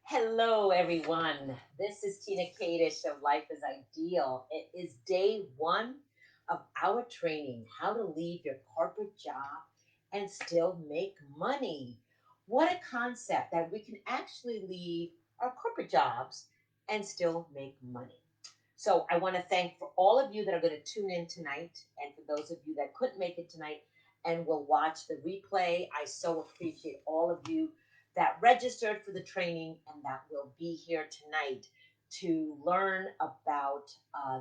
Hello, everyone. This is Tina Kadish of Life is Ideal. It is day one of our training, how to leave your corporate job and still make money. What a concept that we can actually leave our corporate jobs and still make money. So I want to thank for all of you that are going to tune in tonight, and for those of you that couldn't make it tonight and will watch the replay. I so appreciate all of you that registered for the training and that will be here tonight to learn about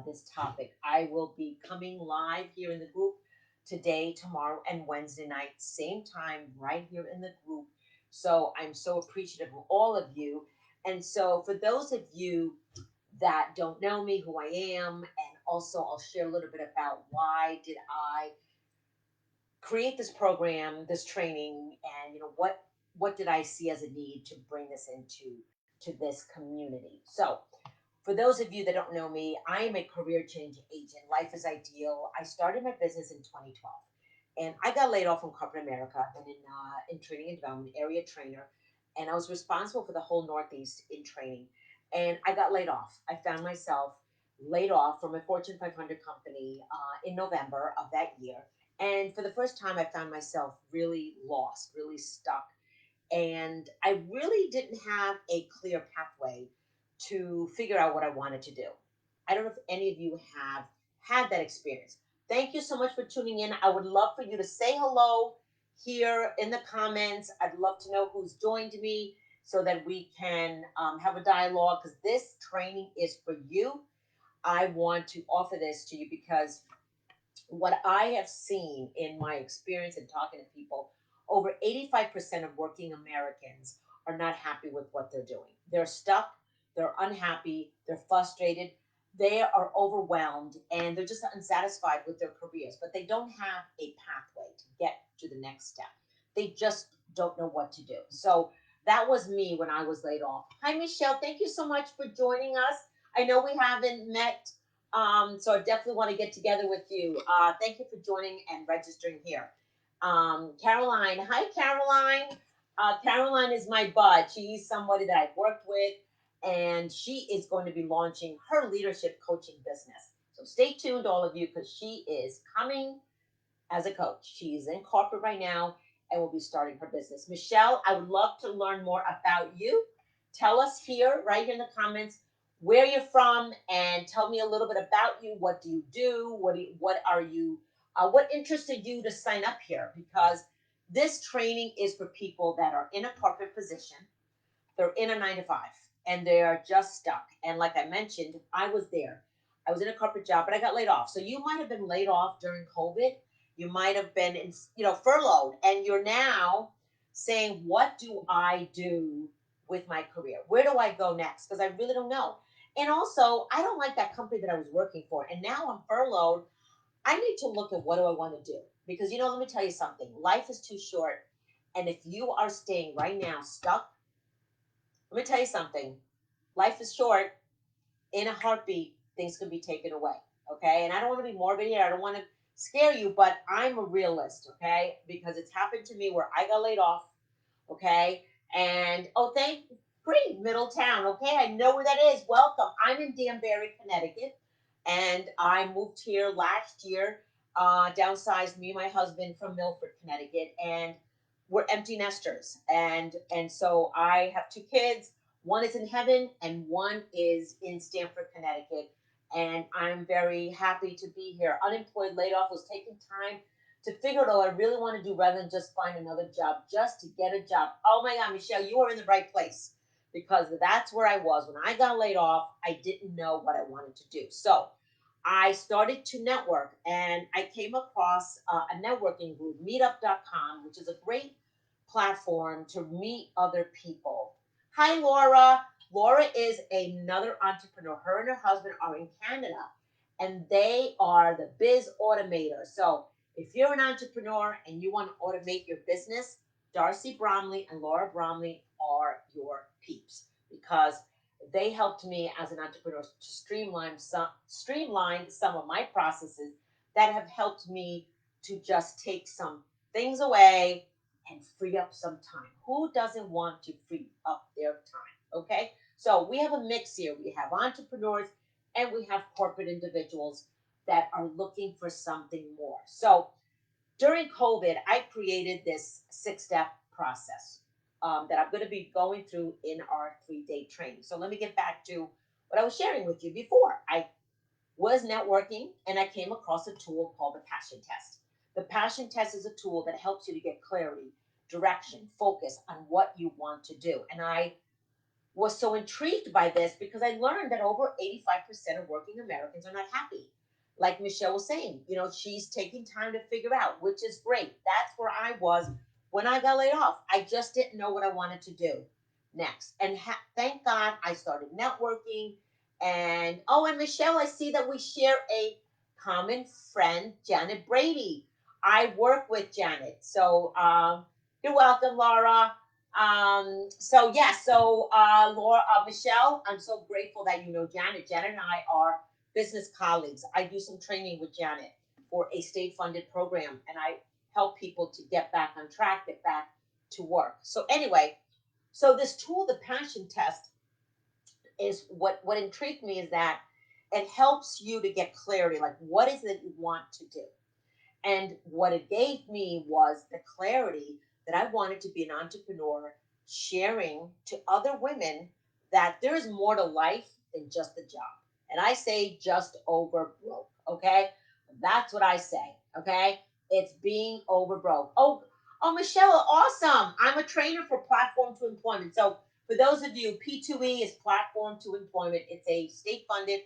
this topic. I will be coming live here in the group today, tomorrow, and Wednesday night, same time, right here in the group. So I'm so appreciative of all of you. And so, for those of you that don't know me, who I am, and also I'll share a little bit about why did I create this program, this training, and what did I see as a need to bring this into to this community. So, for those of you that don't know me, I am a career change agent. Life is ideal. I started my business in 2012, and I got laid off from corporate America and in training and development, area trainer, and I was responsible for the whole Northeast in training. And I got laid off. I found myself laid off from a Fortune 500 company in November of that year. And for the first time, I found myself really lost, really stuck, and I really didn't have a clear pathway to figure out what I wanted to do. I don't know if any of you have had that experience. Thank you so much for tuning in. I would love for you to say hello here in the comments. I'd love to know who's joined me so that we can have a dialogue because this training is for you. I want to offer this to you because what I have seen in my experience in talking to people, over 85% of working Americans are not happy with what they're doing. They're stuck, they're unhappy, they're frustrated, they are overwhelmed, and they're just unsatisfied with their careers, but they don't have a pathway to get to the next step. They just don't know what to do. So that was me when I was laid off. Hi, Michelle. Thank you so much for joining us. I know we haven't met, so I definitely want to get together with you. Thank you for joining and registering here. Caroline, hi Caroline. Caroline is my bud. She's somebody that I've worked with, and she is going to be launching her leadership coaching business. So stay tuned, all of you, because she is coming as a coach. She's in corporate right now and will be starting her business. Michelle, I would love to learn more about you. Tell us here, right here in the comments, where you're from, and tell me a little bit about you. What do you do? What are you? What interested you to sign up here? Because this training is for people that are in a corporate position, they're in a 9 to 5, and they are just stuck. And like I mentioned, I was there. I was in a corporate job, but I got laid off. So you might have been laid off during COVID. You might have been, furloughed, and you're now saying, "What do I do with my career? Where do I go next?" Because I really don't know. And also, I don't like that company that I was working for, and now I'm furloughed. I need to look at what do I want to do because let me tell you something. Life is too short, and if you are staying right now stuck, let me tell you something. Life is short. In a heartbeat, things can be taken away. Okay. And I don't want to be morbid here. I don't want to scare you, but I'm a realist. Okay. Because it's happened to me where I got laid off. Okay. And thank great Middletown. Okay. I know where that is. Welcome. I'm in Danbury, Connecticut. And I moved here last year, downsized me and my husband from Milford, Connecticut. And we're empty nesters. And so I have two kids. One is in heaven and one is in Stamford, Connecticut. And I'm very happy to be here. Unemployed, laid off, was taking time to figure out what I really want to do rather than just find another job, just to get a job. Oh my God, Michelle, you are in the right place because that's where I was. When I got laid off, I didn't know what I wanted to do. So I started to network and I came across a networking group, meetup.com, which is a great platform to meet other people. Hi, Laura. Laura is another entrepreneur. Her and her husband are in Canada and they are the biz automator. So if you're an entrepreneur and you want to automate your business, Darcy Bromley and Laura Bromley are your peeps because they helped me as an entrepreneur to streamline some of my processes that have helped me to just take some things away and free up some time. Who doesn't want to free up their time? Okay. So we have a mix here. We have entrepreneurs and we have corporate individuals that are looking for something more. So during COVID, I created this 6 step process that I'm going to be going through in our 3 day training. So let me get back to what I was sharing with you before. I was networking and I came across a tool called the Passion Test. The Passion Test is a tool that helps you to get clarity, direction, focus on what you want to do. And I was so intrigued by this because I learned that over 85% of working Americans are not happy. Like Michelle was saying, she's taking time to figure out, which is great. That's where I was when I got laid off. I just didn't know what I wanted to do next. And thank God I started networking. And Michelle, I see that we share a common friend, Janet Brady. I work with Janet. So you're welcome, Laura. Laura, Michelle, I'm so grateful that you know Janet. Janet and I are business colleagues. I do some training with Janet for a state funded program, and I help people to get back on track, get back to work. So anyway, so this tool, the Passion Test, is what intrigued me is that it helps you to get clarity, like what is it you want to do. And what it gave me was the clarity that I wanted to be an entrepreneur, sharing to other women that there is more to life than just a job. And I say just over broke, okay? That's what I say, okay? It's being over broke. Michelle, awesome. I'm a trainer for Platform to Employment. So for those of you, P2E is Platform to Employment. It's a state funded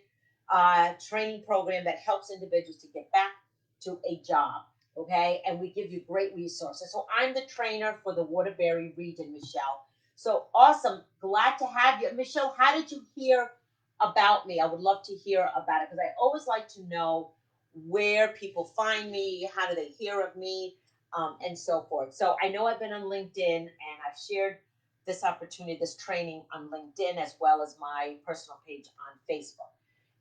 training program that helps individuals to get back to a job. Okay, and we give you great resources. So I'm the trainer for the Waterbury region, Michelle. So awesome, glad to have you, Michelle. How did you hear about me? I would love to hear about it because I always like to know where people find me, how do they hear of me, and so forth. So I know I've been on LinkedIn and I've shared this opportunity, this training on LinkedIn as well as my personal page on Facebook.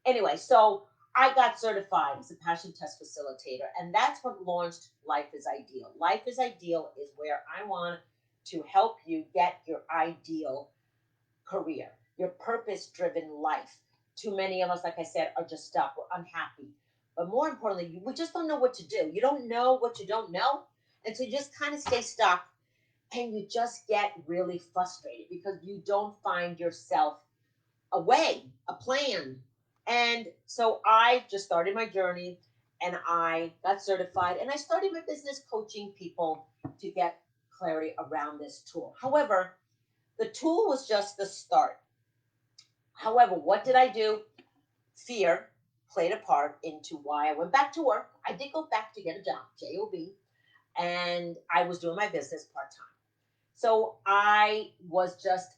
Anyway, so I got certified as a passion test facilitator, and that's what launched Life is Ideal. Life is Ideal is where I want to help you get your ideal career, your purpose driven life. Too many of us, like I said, are just stuck, we're unhappy. But more importantly, we just don't know what to do. You don't know what you don't know. And so you just kind of stay stuck and you just get really frustrated because you don't find yourself a way, a plan. And so I just started my journey and I got certified and I started my business coaching people to get clarity around this tool. However, the tool was just the start. However, what did I do? Fear played a part into why I went back to work. I did go back to get a job, job, and I was doing my business part time. So I was just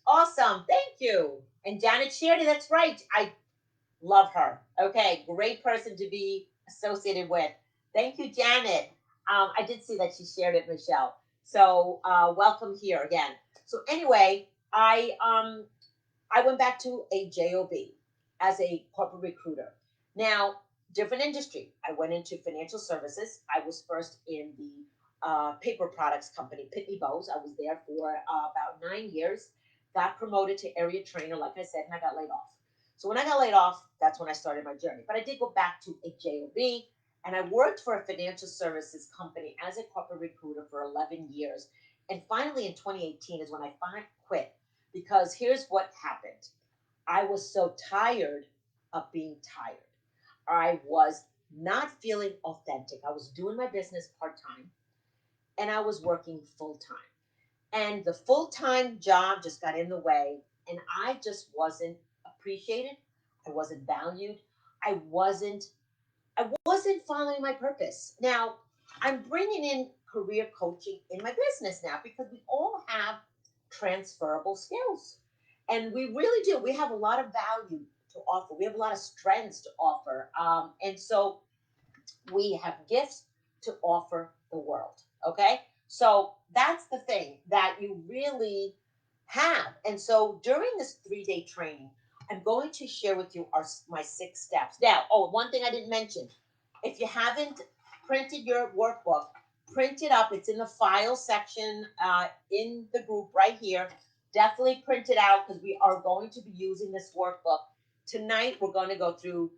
awesome. Thank you. And Janet shared it. That's right. I love her. Okay, great person to be associated with. Thank you, Janet. I did see that she shared it, Michelle. So welcome here again. So anyway, I went back to a job as a corporate recruiter. Now, different industry. I went into financial services. I was first in the paper products company, Pitney Bowes. I was there for about 9 years. Got promoted to area trainer, like I said, and I got laid off. So when I got laid off, that's when I started my journey. But I did go back to a job, and I worked for a financial services company as a corporate recruiter for 11 years. And finally, in 2018 is when I quit because here's what happened. I was so tired of being tired. I was not feeling authentic. I was doing my business part time and I was working full time. And the full time job just got in the way, and I just wasn't appreciated. I wasn't valued. I wasn't I wasn't following my purpose. Now, I'm bringing in career coaching in my business now because we all have transferable skills. And we really do. We have a lot of value to offer. We have a lot of strengths to offer. And so we have gifts to offer the world. Okay. So that's the thing that you really have. And so during this 3 day training, I'm going to share with you my 6 steps. Now, one thing I didn't mention, if you haven't printed your workbook, print it up. It's in the file section in the group right here. Definitely print it out because we are going to be using this workbook. Tonight, we're going to go through,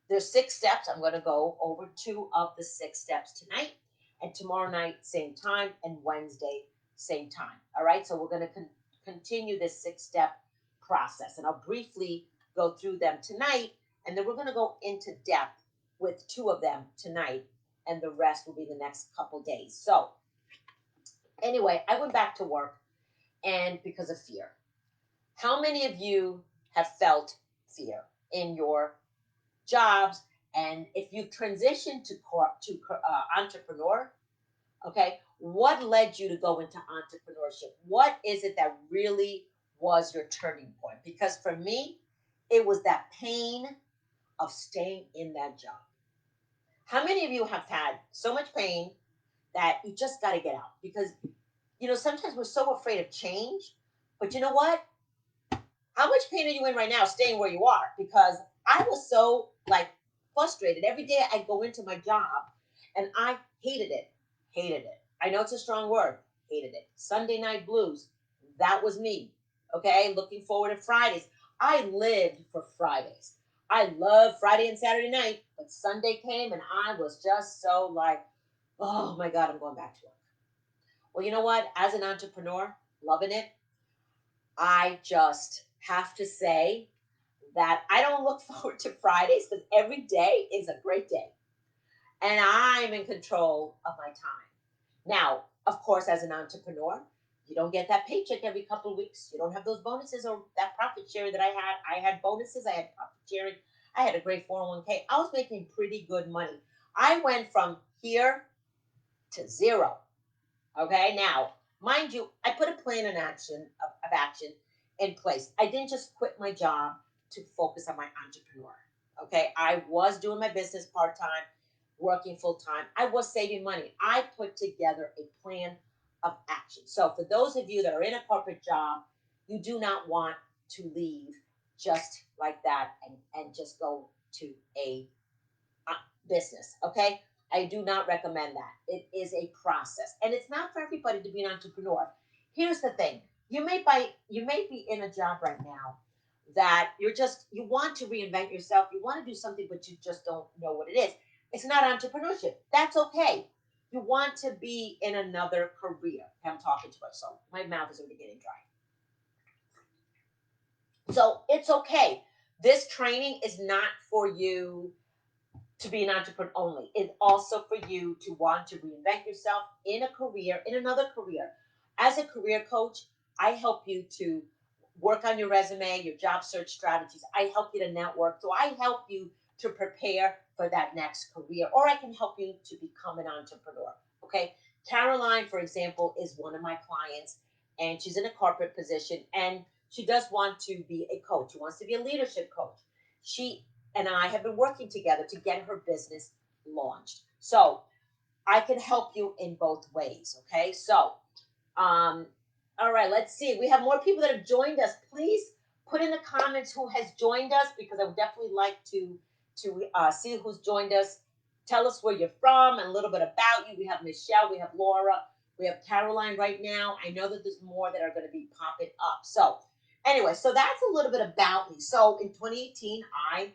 there's 6 steps. I'm going to go over 2 of the 6 steps tonight. And tomorrow night, same time. And Wednesday, same time. All right. So we're going to continue this 6 step process. And I'll briefly go through them tonight. And then we're going to go into depth with 2 of them tonight. And the rest will be the next couple days. So, anyway, I went back to work and because of fear. How many of you have felt fear in your jobs? And if you've transitioned to entrepreneur, okay, what led you to go into entrepreneurship? What is it that really was your turning point? Because for me, it was that pain of staying in that job. How many of you have had so much pain that you just got to get out? Because, sometimes we're so afraid of change. But you know what? How much pain are you in right now staying where you are? Because I was so like frustrated. Every day I go into my job and I hated it. Hated it. I know it's a strong word. Hated it. Sunday night blues. That was me. Okay. Looking forward to Fridays. I lived for Fridays. I love Friday and Saturday night, but Sunday came and I was just so like, oh my God, I'm going back to work. Well, you know what? As an entrepreneur, loving it, I just have to say that I don't look forward to Fridays because every day is a great day and I'm in control of my time. Now, of course, as an entrepreneur, you don't get that paycheck every couple of weeks. You don't have those bonuses or that profit sharing that I had. I had bonuses, I had profit sharing, I had a great 401k. I was making pretty good money. I went from here to zero. Okay, now, mind you, I put a plan in of action in place. I didn't just quit my job to focus on my entrepreneur. Okay, I was doing my business part time, working full time. I was saving money. I put together a plan of action. So, for those of you that are in a corporate job, you do not want to leave just like that and just go to a business. Okay, I do not recommend that. It is a process, and it's not for everybody to be an entrepreneur. Here's the thing: you may be in a job right now that you want to reinvent yourself. You want to do something, but you just don't know what it is. It's not entrepreneurship. That's okay. You want to be in another career. I'm talking to myself. My mouth is already getting dry. So it's okay. This training is not for you to be an entrepreneur only. It's also for you to want to reinvent yourself in a career, in another career. As a career coach, I help you to work on your resume, your job search strategies. I help you to network. So I help you to prepare for that next career, or I can help you to become an entrepreneur. Okay. Caroline, for example, is one of my clients, and she's in a corporate position, and she does want to be a coach. She wants to be a leadership coach. She and I have been working together to get her business launched. So I can help you in both ways. Okay. So, um, all right, let's see. We have more people that have joined us. Please put in the comments who has joined us because I would definitely like to see who's joined us. Tell us where you're from and a little bit about you. We have Michelle, we have Laura, we have Caroline right now. I know that there's more that are going to be popping up. So, anyway, so that's a little bit about me. So, in 2018, I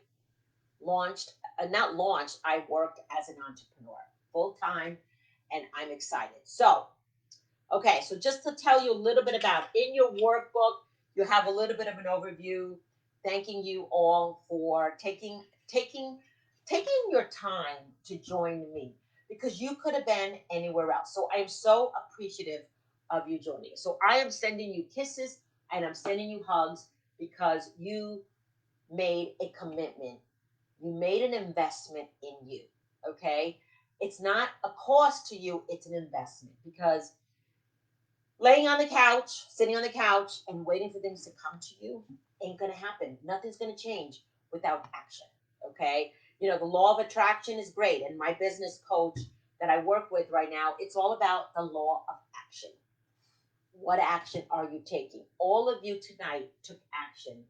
launched, not launched, I worked as an entrepreneur full time and I'm excited. So, okay, so just to tell you a little bit about in your workbook, you have a little bit of an overview. Thanking you all for taking your time to join me because you could have been anywhere else. So I am so appreciative of you joining. So I am sending you kisses and I'm sending you hugs because you made a commitment. You made an investment in you. Okay? It's not a cost to you, it's an investment because laying on the couch, sitting on the couch, and waiting for things to come to you ain't gonna happen. Nothing's gonna change without action. Okay. The law of attraction is great. And my business coach that I work with right now, it's all about the law of action. What action are you taking? All of you tonight took action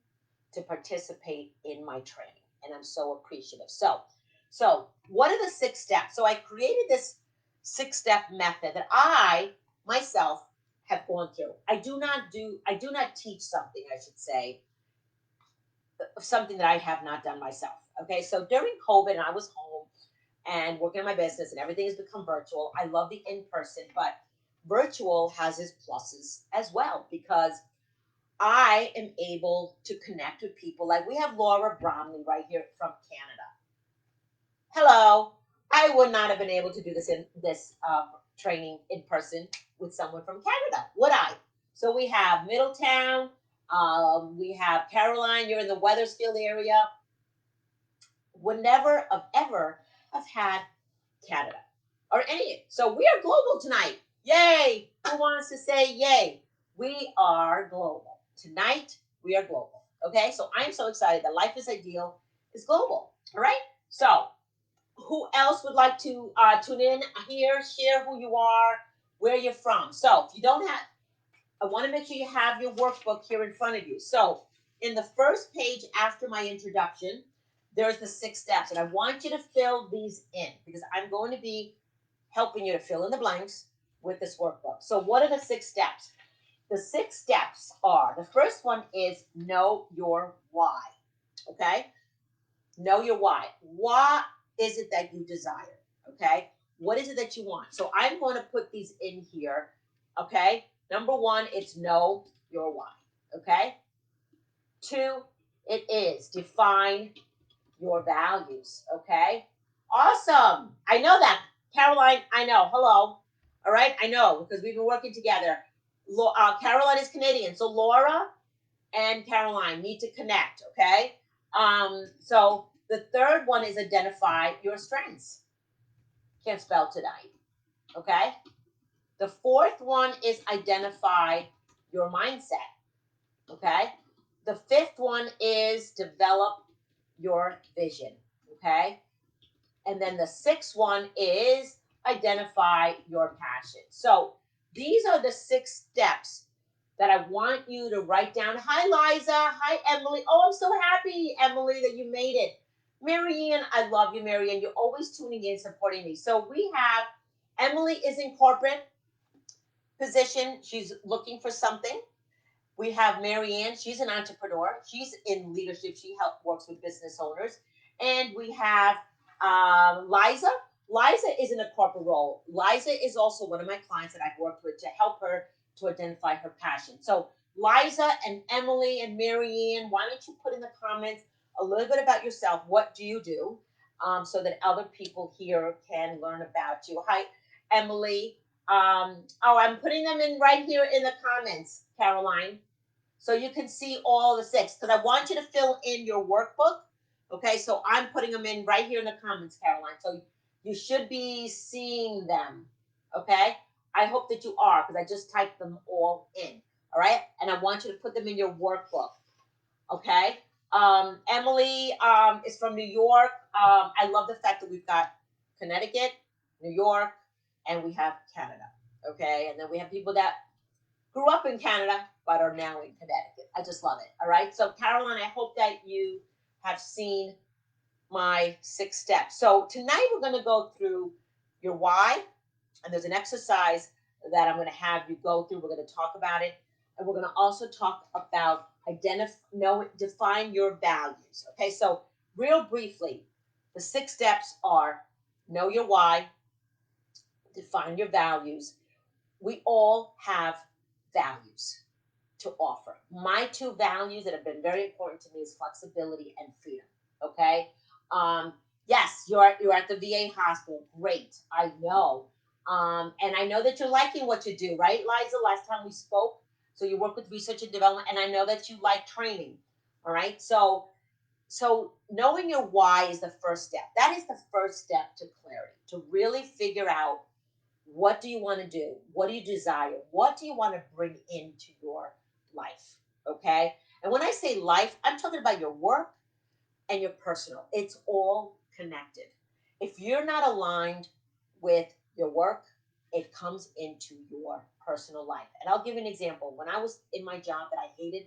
to participate in my training. And I'm so appreciative. So what are the 6 steps? So I created this 6 step method that I myself have gone through. I do not teach something, I should say, something that I have not done myself. Okay, so during COVID, and I was home and working on my business, and everything has become virtual. I love the in person, but virtual has its pluses as well because I am able to connect with people. Like we have Laura Bromley right here from Canada. Hello. I would not have been able to do this training in person with someone from Canada, would I? So we have Middletown. We have Caroline. You're in the Weathersfield area. Would never have ever have had Canada or any. So we are global tonight. Yay! Who wants to say yay? We are global tonight. We are global. Okay, so I'm so excited that Life is Ideal is global. All right. So who else would like to tune in here? Share who you are, where you're from. So if you don't have, I want to make sure you have your workbook here in front of you. So in the first page after my introduction, there's the 6 steps, and I want you to fill these in because I'm going to be helping you to fill in the blanks with this workbook. So what are the 6 steps? The 6 steps are, the first one is know your why. Okay? Know your why. What is it that you desire? Okay? What is it that you want? So I'm going to put these in here. Okay? Number one, it's know your why. Okay? Two, it is define your values. Okay? Awesome. I know that. Caroline, I know. Hello. All right? I know because we've been working together. Caroline is Canadian. So Laura and Caroline need to connect, okay? So the third one is identify your strengths. Can't spell tonight, okay? The fourth one is identify your mindset, okay? The fifth one is develop your vision, okay? And then the sixth one is identify your passion. So these are the 6 steps that I want you to write down. Hi, Liza. Hi, Emily. Oh, I'm so happy, Emily, that you made it. Marianne, I love you, Marianne. You're always tuning in, supporting me. So we have Emily is in corporate position. She's looking for something. We have Marianne. She's an entrepreneur. She's in leadership. She works with business owners. And we have Liza. Liza is in a corporate role. Liza is also one of my clients that I've worked with to help her to identify her passion. So Liza and Emily and Marianne, why don't you put in the comments a little bit about yourself? What do you do? So that other people here can learn about you. Hi, Emily. Oh, I'm putting them in right here in the comments, Caroline, so you can see all the 6 because I want you to fill in your workbook. Okay, so I'm putting them in right here in the comments, Caroline. So you should be seeing them. Okay, I hope that you are because I just typed them all in. All right, and I want you to put them in your workbook. Okay, Emily is from New York. I love the fact that we've got Connecticut, New York, and we have Canada. Okay, and then we have people that grew up in Canada, but are now in Connecticut. I just love it. All right. So, Caroline, I hope that you have seen my 6 steps. So, tonight we're going to go through your why, and there's an exercise that I'm going to have you go through. We're going to talk about it, and we're going to also talk about define your values. Okay. So, real briefly, the 6 steps are know your why, define your values. We all have values to offer. My 2 values that have been very important to me is flexibility and freedom. Okay. Yes, you're at the VA hospital. Great. I know. And I know that you're liking what you do, right, Liza? Last time we spoke. So you work with research and development, and I know that you like training. All right. So knowing your why is the first step. That is the first step to clarity, to really figure out what do you want to do? What do you desire? What do you want to bring into your life? Okay. And when I say life, I'm talking about your work and your personal. It's all connected. If you're not aligned with your work, it comes into your personal life. And I'll give you an example. When I was in my job that I hated,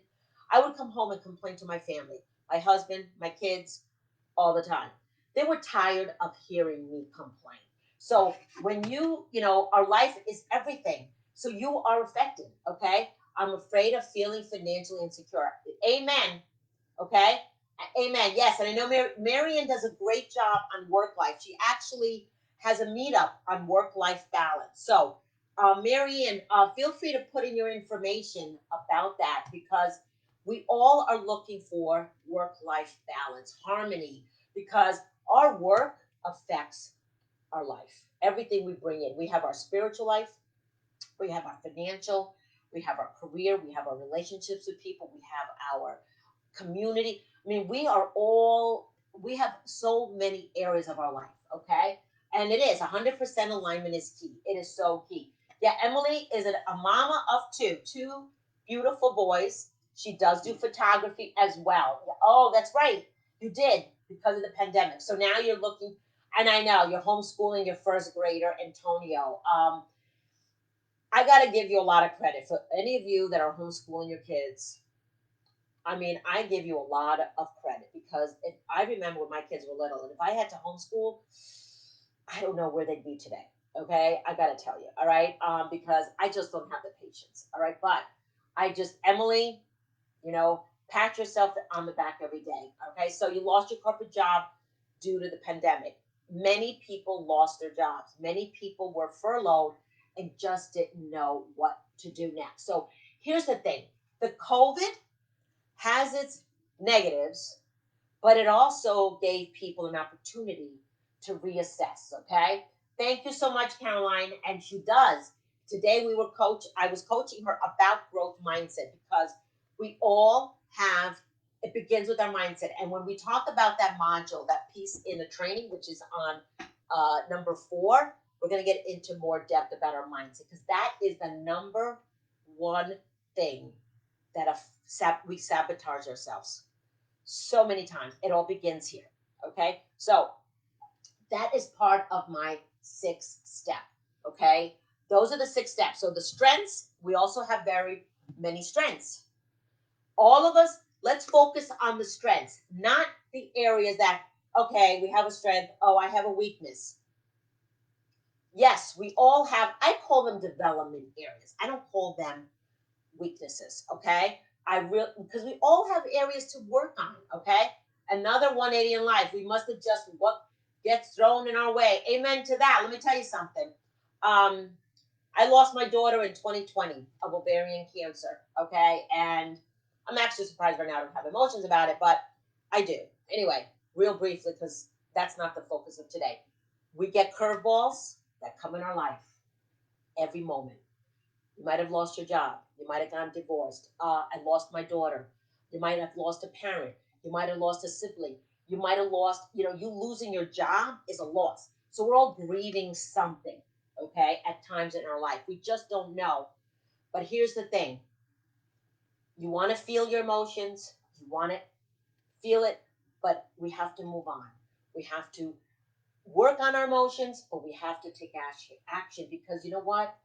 I would come home and complain to my family, my husband, my kids, all the time. They were tired of hearing me complain. So when our life is everything. So you are affected, okay? I'm afraid of feeling financially insecure. Amen. Okay? Amen. Yes, and I know Marian does a great job on work life. She actually has a meetup on work life balance. So, Marian, feel free to put in your information about that because we all are looking for work life balance, harmony, because our work affects our life. Everything we bring in. We have our spiritual life, we have our financial, we have our career, we have our relationships with people, we have our community. I mean, we have so many areas of our life, okay? And it is 100% alignment is key. It is so key. Yeah, Emily is a mama of two beautiful boys. She does do photography as well. Oh, that's right. You did because of the pandemic. So now you're looking, and I know you're homeschooling your first grader, Antonio. I got to give you a lot of credit for any of you that are homeschooling your kids. I mean, I give you a lot of credit because if I remember when my kids were little, and if I had to homeschool, I don't know where they'd be today. Okay, I gotta tell you, all right, because I just don't have the patience. All right, but Emily, you know, pat yourself on the back every day. Okay, so you lost your corporate job due to the pandemic. Many people lost their jobs. Many people were furloughed and just didn't know what to do next. So here's the thing: the COVID has its negatives, but it also gave people an opportunity to reassess. Okay. Thank you so much, Caroline. And she does. Today I was coaching her about growth mindset because we all have, it begins with our mindset. And when we talk about that module, that piece in the training, which is on number 4, we're going to get into more depth about our mindset because that is the number one thing that we sabotage ourselves so many times. It all begins here. Okay. So that is part of my 6th step. Okay. Those are the 6 steps. So the strengths, we also have very many strengths. All of us, let's focus on the strengths, not the areas that, okay, we have a strength. Oh, I have a weakness. Yes, we all have, I call them development areas. I don't call them weaknesses. Okay. Because we all have areas to work on. Okay. Another 180 in life. We must adjust what gets thrown in our way. Amen to that. Let me tell you something. Um, I lost my daughter in 2020 of ovarian cancer. Okay. And I'm actually surprised right now I don't have emotions about it, but I do. Anyway, real briefly, because that's not the focus of today. We get curveballs that come in our life every moment. You might have lost your job. You might have gotten divorced. I lost my daughter. You might have lost a parent. You might have lost a sibling. You might have lost, you losing your job is a loss. So we're all grieving something, okay, at times in our life. We just don't know. But here's the thing: you want to feel your emotions, you want to feel it, but we have to move on. We have to work on our emotions, but we have to take action because you know what?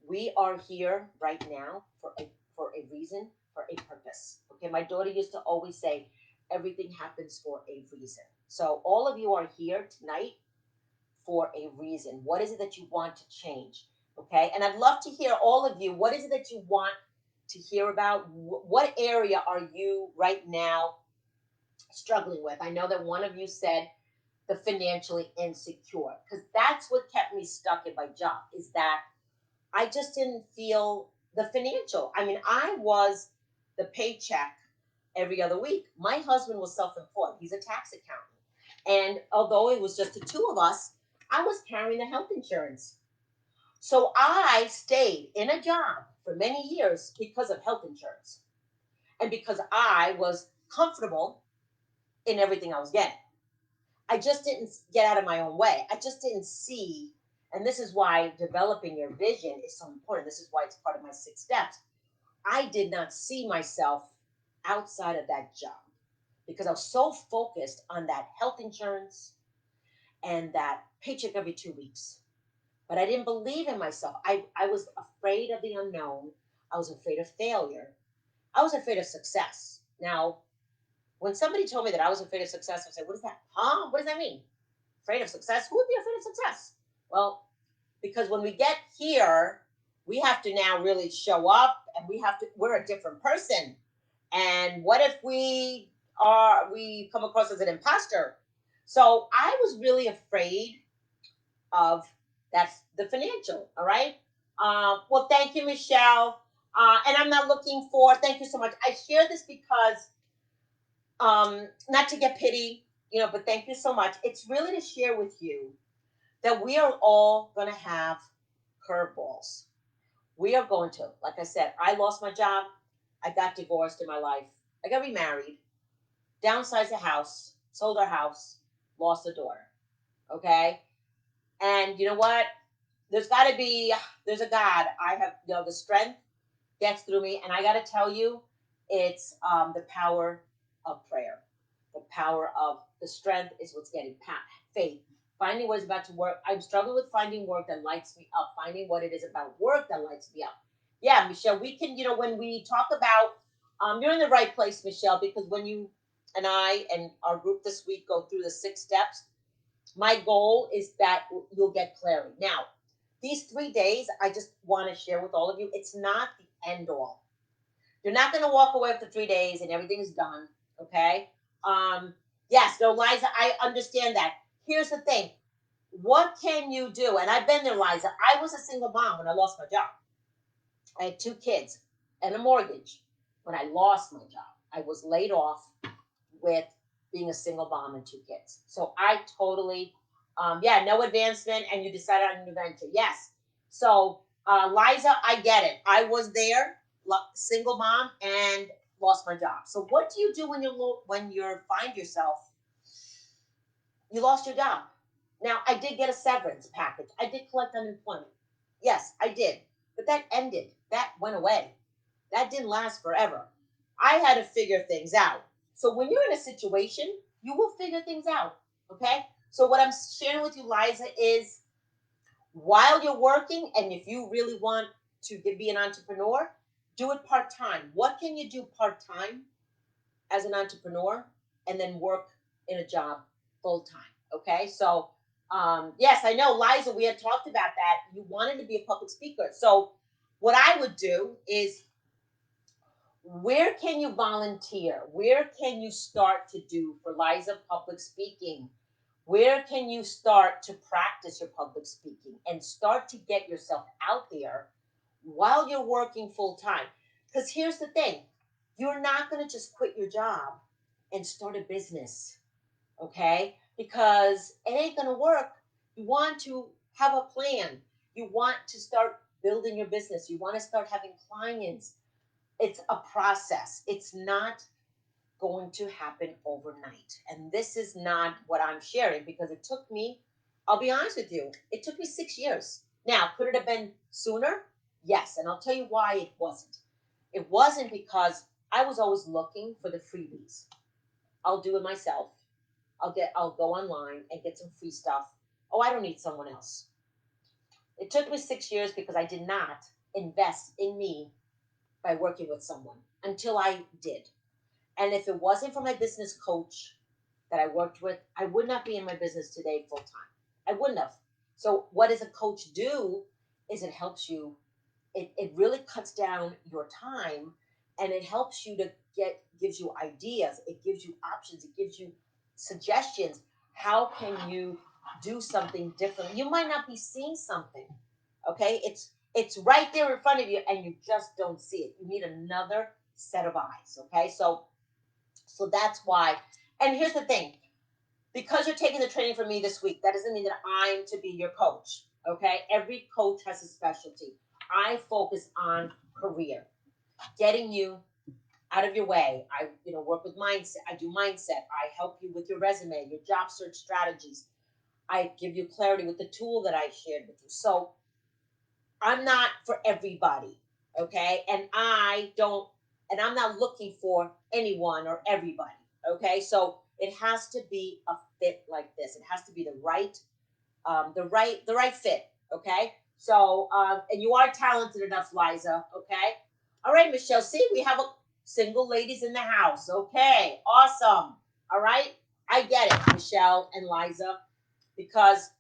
We are here right now for a reason, for a purpose. Okay, my daughter used to always say, everything happens for a reason. So all of you are here tonight for a reason. What is it that you want to change? Okay, and I'd love to hear all of you. What is it that you want to hear about? What area are you right now struggling with? I know that one of you said the financially insecure because that's what kept me stuck in my job. Is that I just didn't feel the financial. I mean, I was the paycheck every other week. My husband was self employed, he's a tax accountant. And although it was just the two of us, I was carrying the health insurance. So I stayed in a job for many years because of health insurance and because I was comfortable in everything I was getting. I just didn't get out of my own way. I just didn't see, and this is why developing your vision is so important. This is why it's part of my 6 steps. I did not see myself outside of that job because I was so focused on that health insurance and that paycheck every 2 weeks. But I didn't believe in myself. I was afraid of the unknown. I was afraid of failure. I was afraid of success. Now, when somebody told me that I was afraid of success, I said, what is that? Huh? What does that mean? Afraid of success? Who would be afraid of success? Well, because when we get here, we have to now really show up, and we're a different person. And what if we come across as an imposter? So I was really afraid of that's the financial. All right. Well, thank you, Michelle. And I'm not looking for. Thank you so much. I share this because not to get pity, but thank you so much. It's really to share with you that we are all going to have curveballs. We are going to. Like I said, I lost my job. I got divorced in my life. I got remarried, downsized the house, sold our house, lost a daughter. Okay. And you know what? There's got to be, there's a God. I have, the strength gets through me. And I got to tell you, it's the power of prayer. The power of the strength is what's getting faith. Finding what is about to work. I'm struggling with finding work that lights me up. Finding what it is about work that lights me up. Yeah, Michelle, we can, when we talk about, you're in the right place, Michelle, because when you and I and our group this week go through the 6 steps, my goal is that you'll get clarity. Now, these 3 days, I just want to share with all of you, it's not the end all. You're not going to walk away after 3 days and everything's done. Okay. Yes, no, Liza, I understand that. Here's the thing. What can you do? And I've been there, Liza. I was a single mom when I lost my job. I had 2 kids and a mortgage when I lost my job. I was laid off with being a single mom and 2 kids. So I totally, yeah, no advancement, and you decided on a new venture. Yes. So, Liza, I get it. I was there, single mom, and lost my job. So, what do you do when you find yourself you lost your job? Now, I did get a severance package. I did collect unemployment. Yes, I did. But that ended. That went away. That didn't last forever. I had to figure things out. So when you're in a situation, you will figure things out. Okay? So what I'm sharing with you, Liza, is while you're working, and if you really want to be an entrepreneur, do it part time. What can you do part time as an entrepreneur and then work in a job full time? Okay? So yes, I know, Liza, we had talked about that. You wanted to be a public speaker. So what I would do is, where can you volunteer? Where can you start to do for Liza public speaking? Where can you start to practice your public speaking and start to get yourself out there while you're working full time? Because here's the thing, you're not going to just quit your job and start a business, okay? Because it ain't going to work. You want to have a plan, you want to start building your business, you want to start having clients. It's a process. It's not going to happen overnight. And this is not what I'm sharing, because it took me, I'll be honest with you, it took me 6 years. Now, could it have been sooner? Yes. And I'll tell you why it wasn't. It wasn't because I was always looking for the freebies. I'll do it myself. I'll go online and get some free stuff. Oh, I don't need someone else. It took me 6 years because I did not invest in me by working with someone until I did. And if it wasn't for my business coach that I worked with, I would not be in my business today full time. I wouldn't have. So, what does a coach do? Is it helps you, it really cuts down your time, and it helps you to gives you ideas, it gives you options, it gives you suggestions. How can you do something different? You might not be seeing something, okay? It's right there in front of you and you just don't see it. You need another set of eyes, okay? So that's why. And here's the thing, because you're taking the training from me this week, that doesn't mean that I'm to be your coach. Okay. Every coach has a specialty. I focus on career, getting you out of your way. I, work with mindset. I do mindset. I help you with your resume, your job search strategies. I give you clarity with the tool that I shared with you. So I'm not for everybody. Okay. And I'm not looking for anyone or everybody. Okay. So it has to be a fit like this. It has to be the right fit. Okay. So, and you are talented enough, Liza. Okay. All right, Michelle. See, we have a single ladies in the house. Okay. Awesome. All right. I get it, Michelle and Liza, because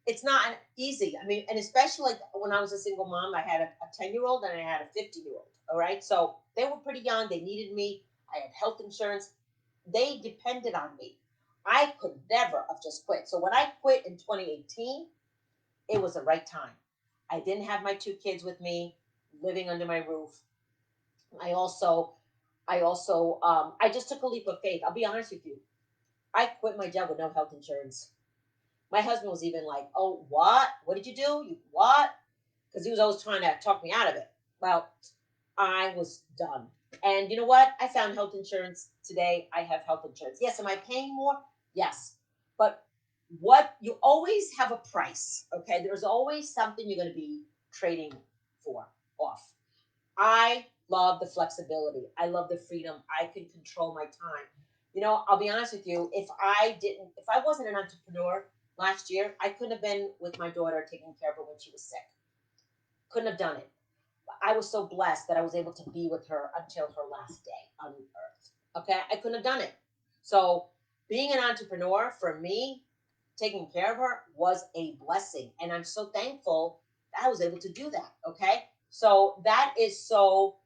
It's not easy. I mean, and especially like when I was a single mom, I had a 10-year-old and I had a 50-year-old. All right. So they were pretty young. They needed me. I had health insurance. They depended on me. I could never have just quit. So when I quit in 2018, it was the right time. I didn't have my two kids with me living under my roof. I also, I just took a leap of faith. I'll be honest with you. I quit my job with no health insurance. My husband was even like, "Oh, what? What did you do? You what?" Because he was always trying to talk me out of it. Well, I was done. And you know what? I found health insurance today. I have health insurance. Yes, am I paying more? Yes. But what you always have a price, okay? There's always something you're going to be trading for off. I love the flexibility. I love the freedom. I can control my time. You know, I'll be honest with you. If I wasn't an entrepreneur last year, I couldn't have been with my daughter taking care of her when she was sick. Couldn't have done it. I was so blessed that I was able to be with her until her last day on earth. Okay, I couldn't have done it. So, being an entrepreneur for me, taking care of her was a blessing, and I'm so thankful that I was able to do that. Okay, so that is so.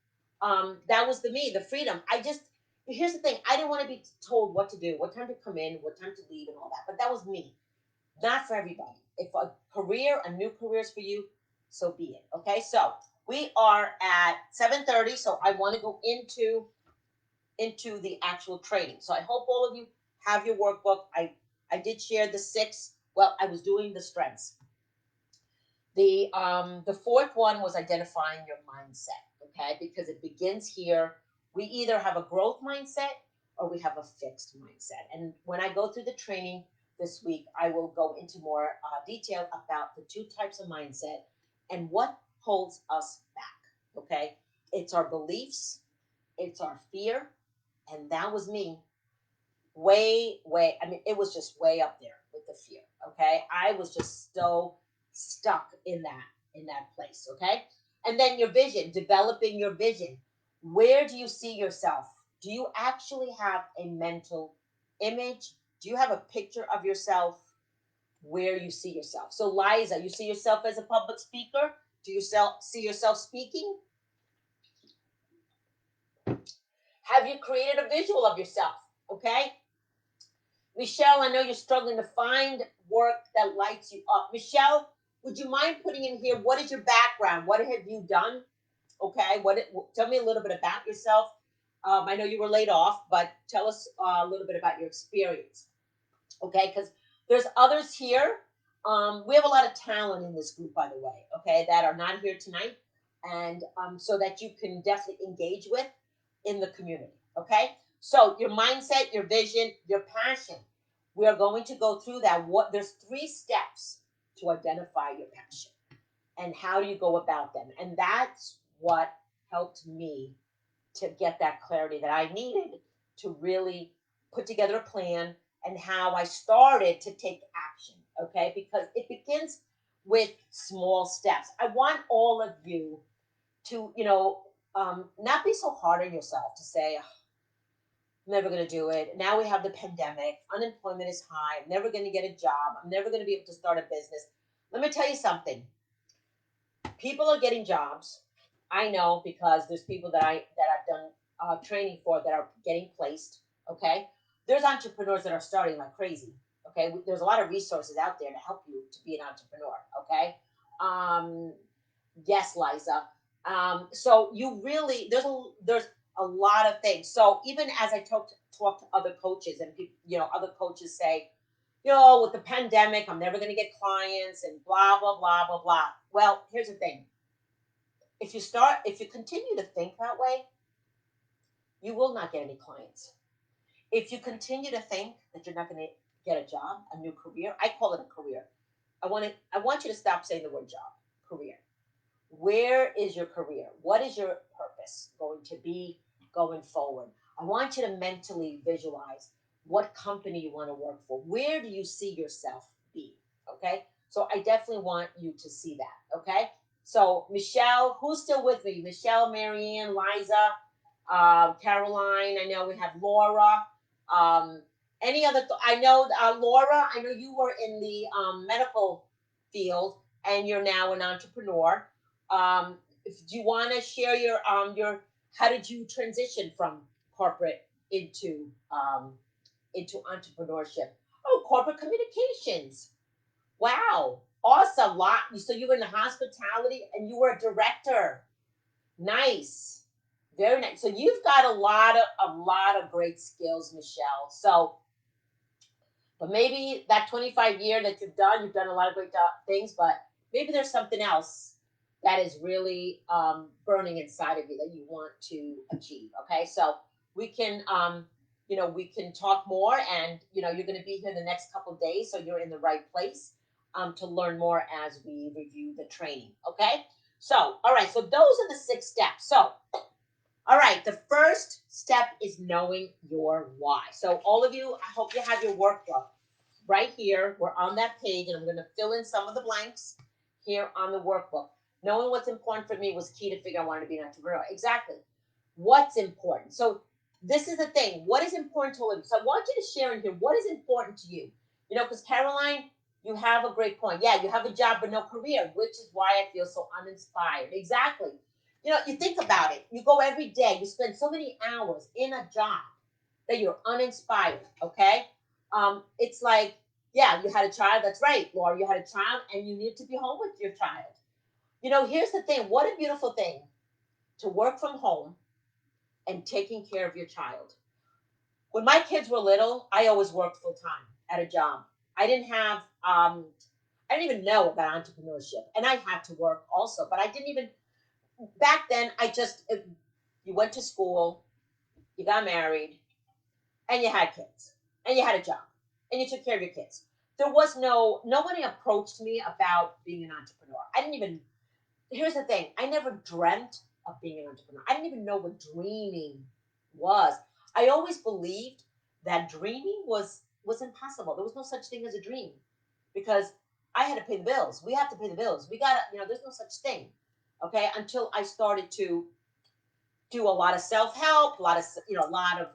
That was the me, the freedom. I just here's the thing. I didn't want to be told what to do, what time to come in, what time to leave, and all that. But that was me. Not for everybody. If a new career is for you, so be it. Okay, so we are at 7:30, so I want to go into the actual training. So I hope all of you have your workbook. I did share the six. Well, I was doing the strengths. The fourth one was identifying your mindset. Okay, because it begins here. We either have a growth mindset or we have a fixed mindset. And when I go through the training this week, I will go into more detail about the two types of mindset and what holds us back. Okay, it's our beliefs, it's our fear, and that was me way. I mean, it was just way up there with the fear. Okay, I was just so stuck in that place. Okay, and then your vision, developing your vision. Where do you see yourself? Do you actually have a mental image? Do you have a picture of yourself where you see yourself? So, Liza, you see yourself as a public speaker? Do you see yourself speaking? Have you created a visual of yourself? Okay, Michelle, I know you're struggling to find work that lights you up. Michelle, would you mind putting in here what is your background? What have you done? Okay, tell me a little bit about yourself. I know you were laid off, but tell us a little bit about your experience. Okay, because there's others here. We have a lot of talent in this group, by the way. Okay, that are not here tonight, and so that you can definitely engage with in the community. Okay, so your mindset, your vision, your passion. We are going to go through that. What there's three steps to identify your passion, and how do you go about them? And that's what helped me to get that clarity that I needed to really put together a plan and how I started to take action. Okay, because it begins with small steps. I want all of you to, not be so hard on yourself to say, "Oh, I'm never going to do it. Now we have the pandemic. Unemployment is high. I'm never going to get a job. I'm never going to be able to start a business." Let me tell you something. People are getting jobs. I know because there's people that I've done training for that are getting placed. Okay, there's entrepreneurs that are starting like crazy. Okay, there's a lot of resources out there to help you to be an entrepreneur. Okay, um, yes, Liza. So you really there's a lot of things. So even as I talk to other coaches and people, other coaches say, with the pandemic, I'm never going to get clients and blah blah blah blah blah. Well, here's the thing: if you continue to think that way, you will not get any clients. If you continue to think that you're not going to get a job, a new career, I call it a career. I want you to stop saying the word job. Career. Where is your career? What is your purpose going to be going forward? I want you to mentally visualize what company you want to work for. Where do you see yourself be? Okay. So I definitely want you to see that. Okay. So Michelle, who's still with me? Michelle, Marianne, Liza, Caroline. I know we have Laura. Um, any other? I know Laura. I know you were in the medical. field and you're now an entrepreneur. Do you want to share your how did you transition from corporate into entrepreneurship? Oh, corporate communications. Wow, awesome! Lot. So you were in the hospitality and you were a director. Nice, very nice. So you've got a lot of great skills, Michelle. So, but maybe that 25 year that you've done a lot of great things. But maybe there's something else that is really burning inside of you that you want to achieve. Okay, so we can we can talk more, and you're going to be here the next couple of days, so you're in the right place to learn more as we review the training. Okay, so all right, so those are the 6 steps. So all right, the first step is knowing your why. So all of you, I hope you have your workbook right here. We're on that page, and I'm going to fill in some of the blanks here on the workbook. Knowing what's important for me was key to figure out I wanted to be an entrepreneur. Exactly. What's important? So this is the thing. What is important to Olivia? So I want you to share in here what is important to you. Because Caroline, you have a great point. Yeah, you have a job but no career, which is why I feel so uninspired. Exactly. You think about it. You go every day. You spend so many hours in a job that you're uninspired. Okay. It's like, yeah, you had a child. That's right, Laura. You had a child, and you need to be home with your child. Here's the thing. What a beautiful thing to work from home and taking care of your child. When my kids were little, I always worked full time at a job. I didn't have, I didn't even know about entrepreneurship, and I had to work also. But I didn't even back then. You went to school, you got married, and you had kids, and you had a job, and you took care of your kids. There was nobody approached me about being an entrepreneur. I didn't even. Here's the thing. I never dreamt of being an entrepreneur. I didn't even know what dreaming was. I always believed that dreaming was impossible. There was no such thing as a dream because I had to pay the bills. We have to pay the bills. We got to, there's no such thing. Okay, until I started to do a lot of self help, a lot of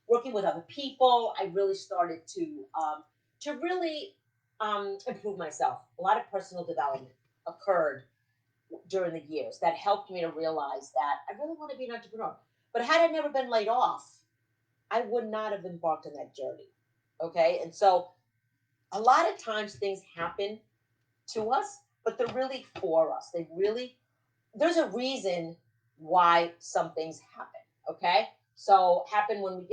working with other people. I really started to really improve myself. A lot of personal development occurred during the years that helped me to realize that I really want to be an entrepreneur. But had I never been laid off, I would not have embarked on that journey. Okay. And so a lot of times things happen to us, but they're really for us. There's a reason why some things happen. Okay. So happen when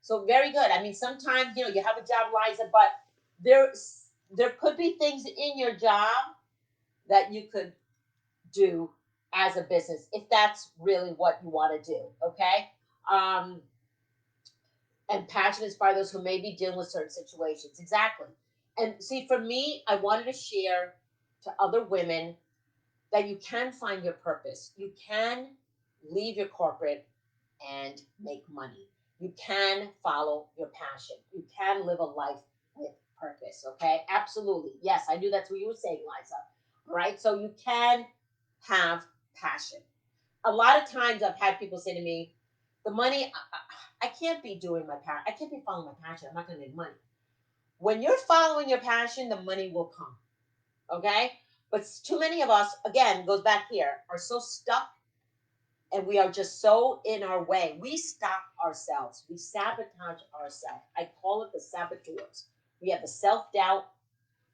so very good. I mean, sometimes, you have a job, Liza, but there, there could be things in your job that you could do as a business if that's really what you want to do. Okay. Um, and passion inspire those who may be dealing with certain situations. Exactly. And see, for me, I wanted to share to other women that you can find your purpose. You can leave your corporate and make money. You can follow your passion. You can live a life with purpose. Okay. Absolutely. Yes, I knew that's what you were saying, Liza. All right. So you can have passion. A lot of times I've had people say to me, the money, I can't be doing my passion. I can't be following my passion. I'm not going to make money. When you're following your passion, the money will come. Okay. But too many of us, again, goes back here, are so stuck and we are just so in our way. We stop ourselves. We sabotage ourselves. I call it the saboteurs. We have the self doubt.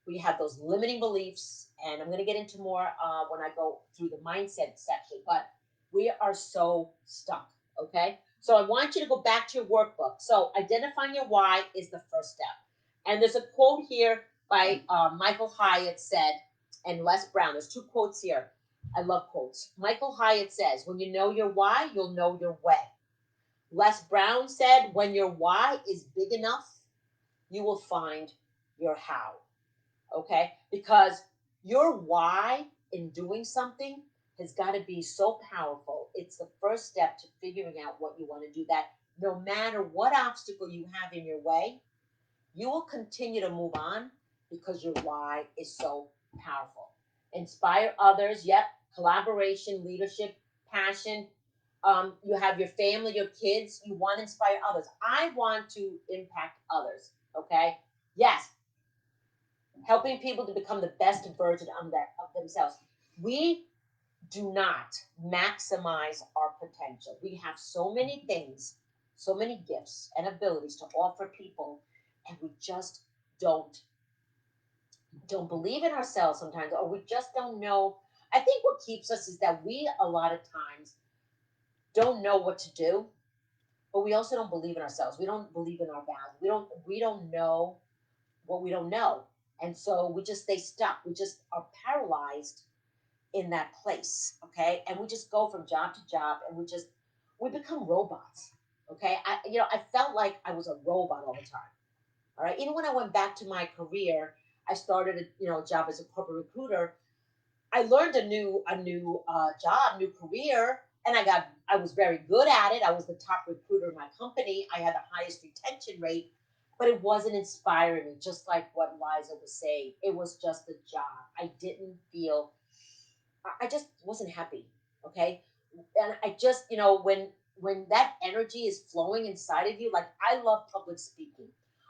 We have those limiting beliefs, and I'm going to get into more when I go through the mindset section. But we are so stuck. Okay, so I want you to go back to your workbook. So identifying your why is the first step. And there's a quote here by Michael Hyatt said, and Les Brown. There's 2 quotes here. I love quotes. Michael Hyatt says, "When you know your why, you'll know your way." Les Brown said, "When your why is big enough, you will find your how." Okay? Because your why in doing something has got to be so powerful. It's the first step to figuring out what you want to do, that no matter what obstacle you have in your way, you will continue to move on because your why is so powerful. Inspire others, yep, collaboration, leadership, passion. You have your family, your kids, you want to inspire others. I want to impact others, okay? Yes, helping people to become the best version of themselves. We do not maximize our potential. We have so many things, so many gifts and abilities to offer people, and we just don't don't believe in ourselves sometimes, or we just don't know. I think what keeps us is that we a lot of times don't know what to do, but we also don't believe in ourselves. We don't believe in our value. We don't know what we don't know. And so we just stay stuck. We just are paralyzed in that place. Okay. And we just go from job to job, and we become robots. Okay. I felt like I was a robot all the time. All right. Even when I went back to my career, I started a job as a corporate recruiter. I learned a new job, new career, and I was very good at it. I was the top recruiter in my company. I had the highest retention rate, but it wasn't inspiring me. Just like what Liza was saying, it was just a job. I didn't feel. I just wasn't happy. Okay, and I just when that energy is flowing inside of you, like I love public speaking.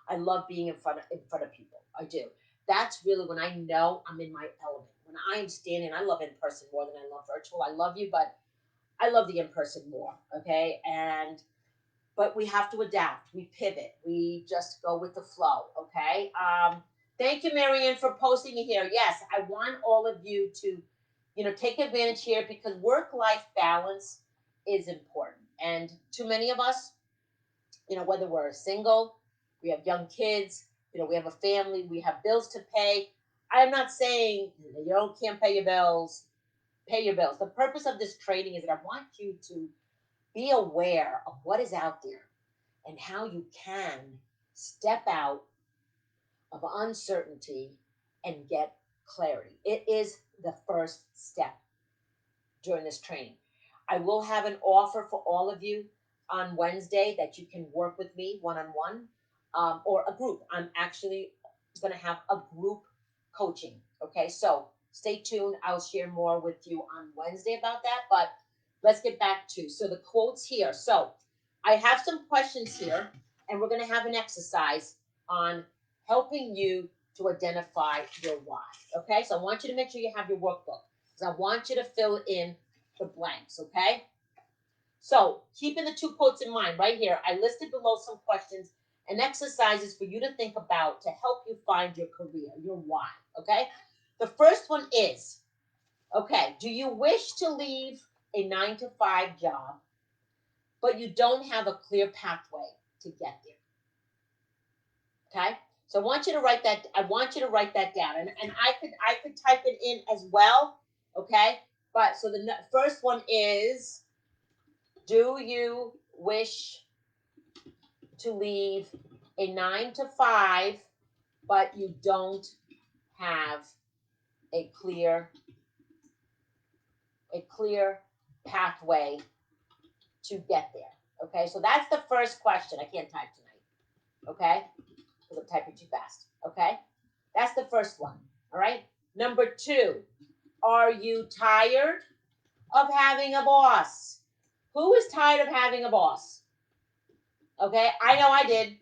I love being in front of people. I do. That's really when I know I'm in my element. When I am standing, I love in person more than I love virtual. I love you, but I love the in person more. Okay, and but we have to adapt. We pivot. We just go with the flow. Okay. Thank you, Marianne, for posting it here. Yes, I want all of you to, take advantage here, because work-life balance is important. And too many of us, whether we're single, we have young kids, we have a family, we have bills to pay. I'm not saying can't pay your bills. Pay your bills. The purpose of this training is that I want you to be aware of what is out there and how you can step out of uncertainty and get clarity. It is the first step during this training. I will have an offer for all of you on Wednesday that you can work with me one on one, or a group. I'm actually going to have a group coaching. Okay, so stay tuned. I'll share more with you on Wednesday about that. But let's get back to the quotes here. So I have some questions here, and we're going to have an exercise on helping you to identify your why. Okay, so I want you to make sure you have your workbook, because I want you to fill in the blanks. Okay, so keeping the two quotes in mind right here, I listed below some questions and exercises for you to think about to help you find your career, your why. Okay, the first one is, okay, do you wish to leave a 9 to 5 job, but you don't have a clear pathway to get there? Okay, so I want you to write that down, and I could type it in as well. Okay, but so the first one is, do you wish to leave a 9 to 5, but you don't have a clear pathway to get there? Okay, so that's the first question. I can't type tonight. Okay, because I'm typing too fast. Okay, that's the first one. All right. Number two, are you tired of having a boss? Who is tired of having a boss? Okay, I know I did.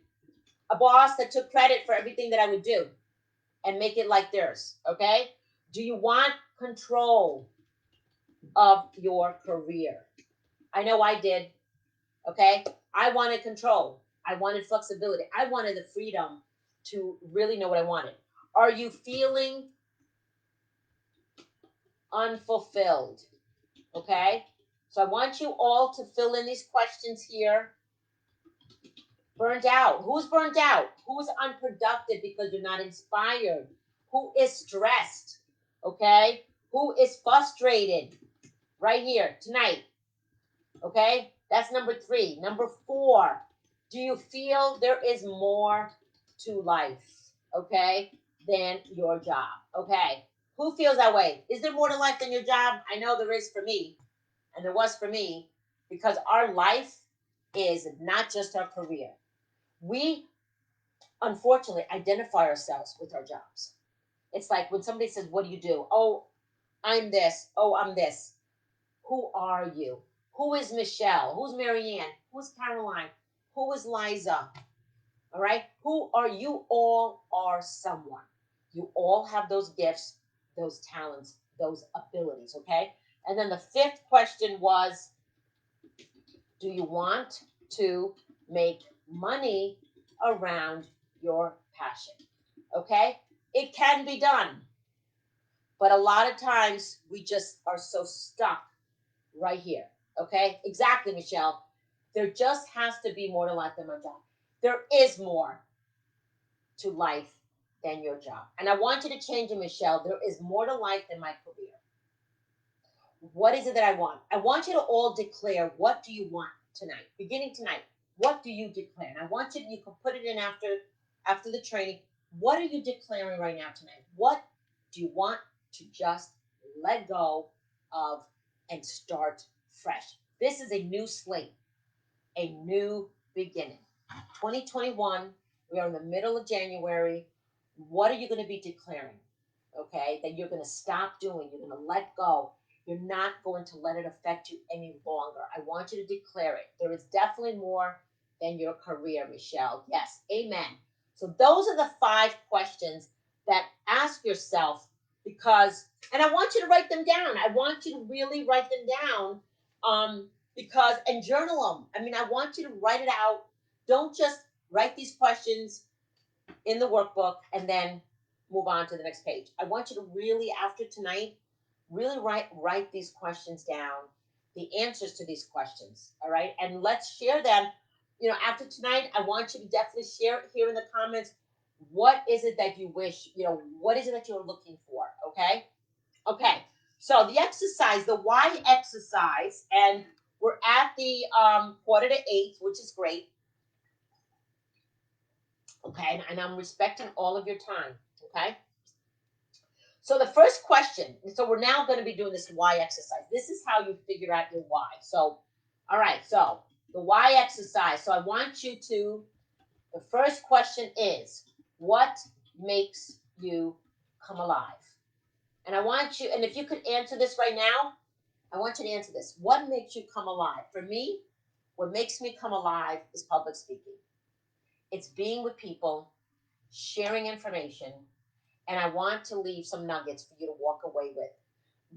A boss that took credit for everything that I would do and make it like theirs. Okay, do you want control of your career? I know I did. Okay, I wanted control. I wanted flexibility. I wanted the freedom to really know what I wanted. Are you feeling unfulfilled? Okay, so I want you all to fill in these questions here. Burned out. Who's burned out? Who's unproductive because you're not inspired? Who is stressed? Okay, who is frustrated? Right here tonight. Okay, that's number three. Number four, do you feel there is more to life, okay, than your job? Okay, who feels that way? Is there more to life than your job? I know there is for me, and there was for me, because our life is not just our career. We unfortunately identify ourselves with our jobs. It's like when somebody says, "What do you do?" Oh, I'm this. Oh, I'm this. Who are you? Who is Michelle? Who's Marianne? Who's Caroline? Who is Liza? All right. Who are you? All are someone. You all have those gifts, those talents, those abilities, okay? And then the fifth question was, do you want to make money around your passion? Okay? It can be done, but a lot of times we just are so stuck right here. Okay? Exactly, Michelle. There just has to be more to life than my job. There is more to life than your job. And I want you to change it, Michelle. There is more to life than my career. What is it that I want? I want you to all declare, what do you want tonight? Beginning tonight. What do you declare? And I want you can put it in after the training. What are you declaring right now tonight? What do you want to just let go of and start fresh? This is a new slate, a new beginning. 2021, we are in the middle of January. What are you going to be declaring? Okay, that you're going to stop doing, you're going to let go. You're not going to let it affect you any longer. I want you to declare it. There is definitely more than your career, Michelle. Yes, amen. So, those are the 5 questions that ask yourself because, and I want you to write them down. I want you to really write them down because, and journal them. I mean, I want you to write it out. Don't just write these questions in the workbook and then move on to the next page. I want you to really, after tonight, really write these questions down, the answers to these questions. All right, and let's share them. After tonight, I want you to definitely share it here in the comments. What is it that you wish? What is it that you're looking for? Okay, okay. So the exercise, the why exercise, and we're at the 7:45, which is great. Okay, and I'm respecting all of your time. Okay. So the first question, so we're now going to be doing this why exercise. This is how you figure out your why. So, all right, so the why exercise. So I want you to, the first question is, what makes you come alive? And I want you, and if you could answer this right now, I want you to answer this. What makes you come alive? For me, what makes me come alive is public speaking. It's being with people, sharing information, and I want to leave some nuggets for you to walk away with.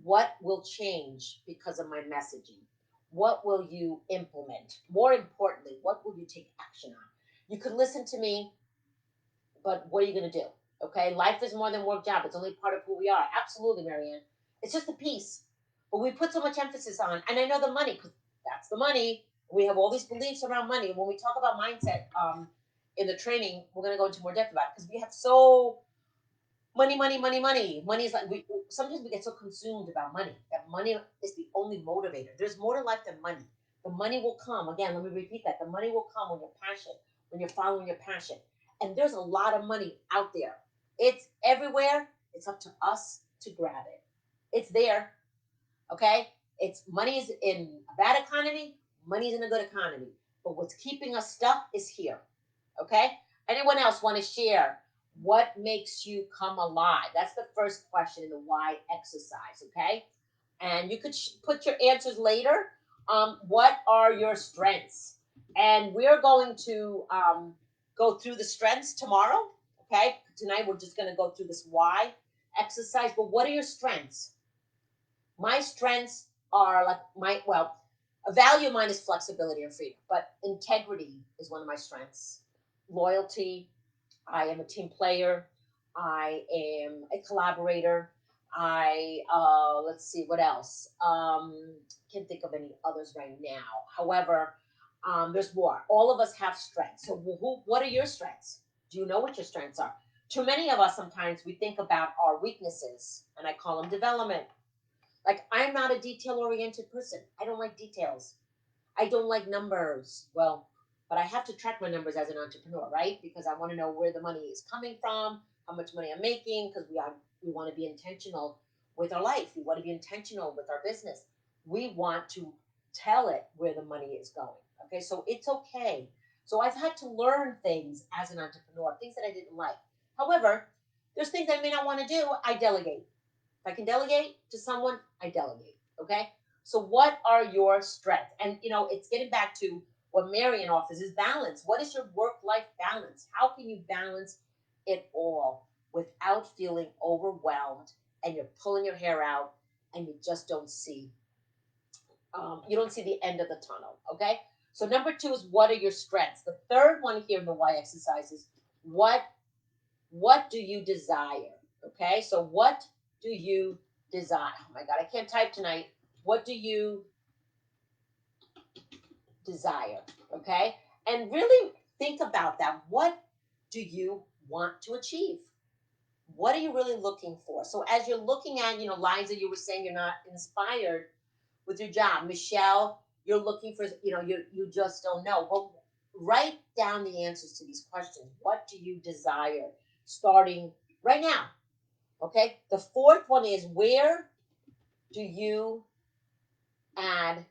What will change because of my messaging? What will you implement? More importantly, what will you take action on? You could listen to me, but what are you going to do? Okay, life is more than work job. It's only part of who we are. Absolutely, Marianne. It's just a piece. But we put so much emphasis on, and I know the money, because that's the money. We have all these beliefs around money. When we talk about mindset in the training, we're going to go into more depth about it because we have so money, money, money, money. Money is like we sometimes we get so consumed about money that money is the only motivator. There's more to life than money. The money will come. Again, let me repeat that. The money will come when you're passionate, when you're following your passion. And there's a lot of money out there. It's everywhere. It's up to us to grab it. It's there. Okay? It's money is in a bad economy, money is in a good economy. But what's keeping us stuck is here. Okay? Anyone else want to share what makes you come alive? That's the first question in the why exercise. Okay? And you could put your answers later. What are your strengths? And we're going to go through the strengths tomorrow. Okay? Tonight we're just going to go through this why exercise. But what are your strengths? My strengths are like a value of mine is flexibility and freedom, but integrity is one of my strengths. Loyalty. I am a team player. I am a collaborator. I let's see what else. Can't think of any others right now. However, there's more. All of us have strengths. So, what are your strengths? Do you know what your strengths are? Too many of us sometimes we think about our weaknesses, and I call them development. Like, I'm not a detail oriented person. I don't like details. I don't like numbers. Well, but I have to track my numbers as an entrepreneur, right? Because I want to know where the money is coming from, how much money I'm making, because we want to be intentional with our life. We want to be intentional with our business. We want to tell it where the money is going. Okay, so it's okay. So I've had to learn things as an entrepreneur, things that I didn't like. However, there's things I may not want to do. I delegate. If I can delegate to someone, I delegate. Okay. So what are your strengths? And it's getting back to what Marian offers is balance. What is your work-life balance? How can you balance it all? without feeling overwhelmed and you're pulling your hair out and you just don't see you don't see the end of the tunnel. Okay. So number two is what are your strengths? The third one here in the why exercise is what what do you desire? Okay. So what do you desire? Oh my God, I can't type tonight. What do you desire? Okay. And really think about that. What do you want to achieve? What are you really looking for? So as you're looking at, Liza, you were saying you're not inspired with your job. Michelle, you're looking for, you just don't know. Well, write down the answers to these questions. What do you desire starting right now? Okay. The fourth one is where do you add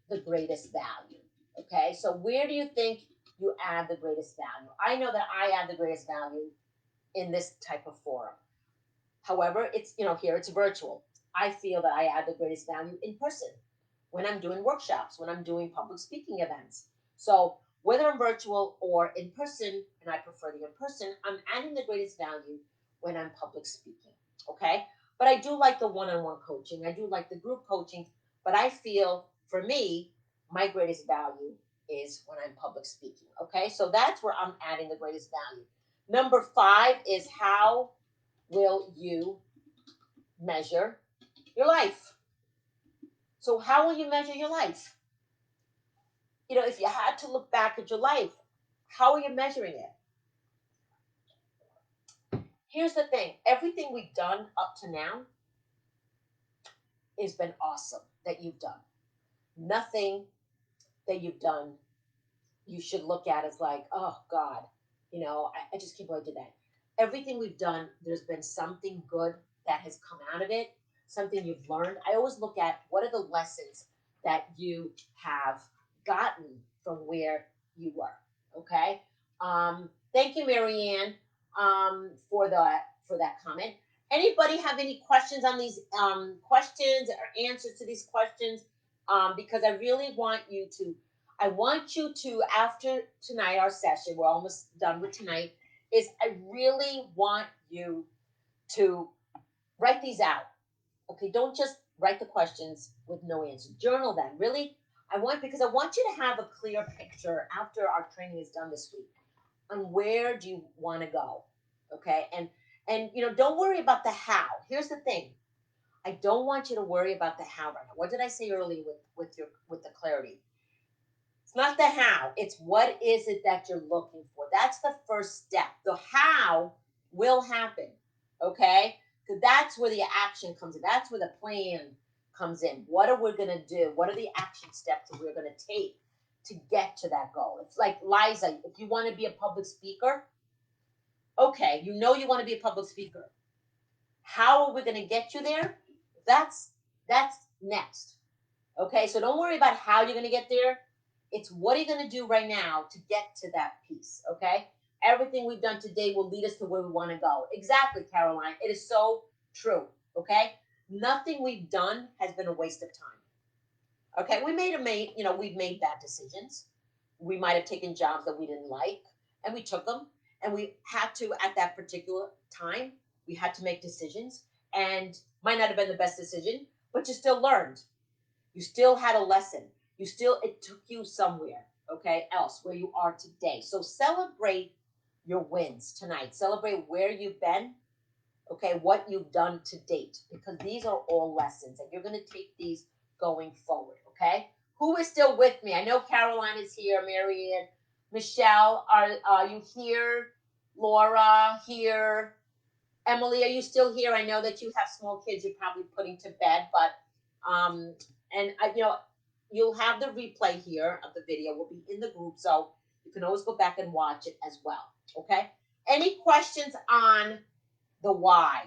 the greatest value? Okay. So where do you think you add the greatest value? I know that I add the greatest value in this type of forum. However, it's, here it's virtual. I feel that I add the greatest value in person when I'm doing workshops, when I'm doing public speaking events. So whether I'm virtual or in person, and I prefer the in person, I'm adding the greatest value when I'm public speaking. Okay. But I do like the one on one coaching. I do like the group coaching. But I feel for me, my greatest value is when I'm public speaking. Okay. So that's where I'm adding the greatest value. Number five is how will you measure your life? So, how will you measure your life? If you had to look back at your life, how are you measuring it? Here's the thing, everything we've done up to now has been awesome that you've done. Nothing that you've done you should look at as like, oh God, I just can't believe I did that. Everything we've done, there's been something good that has come out of it, something you've learned. I always look at what are the lessons that you have gotten from where you were. Okay. Thank you, Marianne, for that comment. Anybody have any questions on these questions or answers to these questions? Because I want you to, after tonight, our session, we're almost done with tonight, is I really want you to write these out. Okay, don't just write the questions with no answer. Journal them. Really, because I want you to have a clear picture after our training is done this week on where do you want to go. Okay, and don't worry about the how. Here's the thing. I don't want you to worry about the how right now. What did I say earlier with the clarity? It's not the how, it's what is it that you're looking for. That's the first step. The how will happen, okay? Because that's where the action comes in. That's where the plan comes in. What are we going to do? What are the action steps that we're going to take to get to that goal? It's like Liza, if you want to be a public speaker, okay, you want to be a public speaker. How are we going to get you there? That's next. Okay, so don't worry about how you're going to get there. It's what are you going to do right now to get to that piece, okay? Everything we've done today will lead us to where we want to go. Exactly, Caroline. It is so true, okay? Nothing we've done has been a waste of time. Okay, we've made bad decisions. We might have taken jobs that we didn't like, and we took them, and we had to, at that particular time, we had to make decisions, and might not have been the best decision, but you still learned. You still had a lesson. It took you somewhere, okay, else where you are today. So celebrate your wins tonight. Celebrate where you've been, okay, what you've done to date, because these are all lessons and you're going to take these going forward, okay? Who is still with me? I know Caroline is here, Marianne, Michelle, are you here? Laura, here. Emily, are you still here? I know that you have small kids you're probably putting to bed, but and you'll have the replay here of the video. Will be in the group, so you can always go back and watch it as well. Okay. Any questions on the why?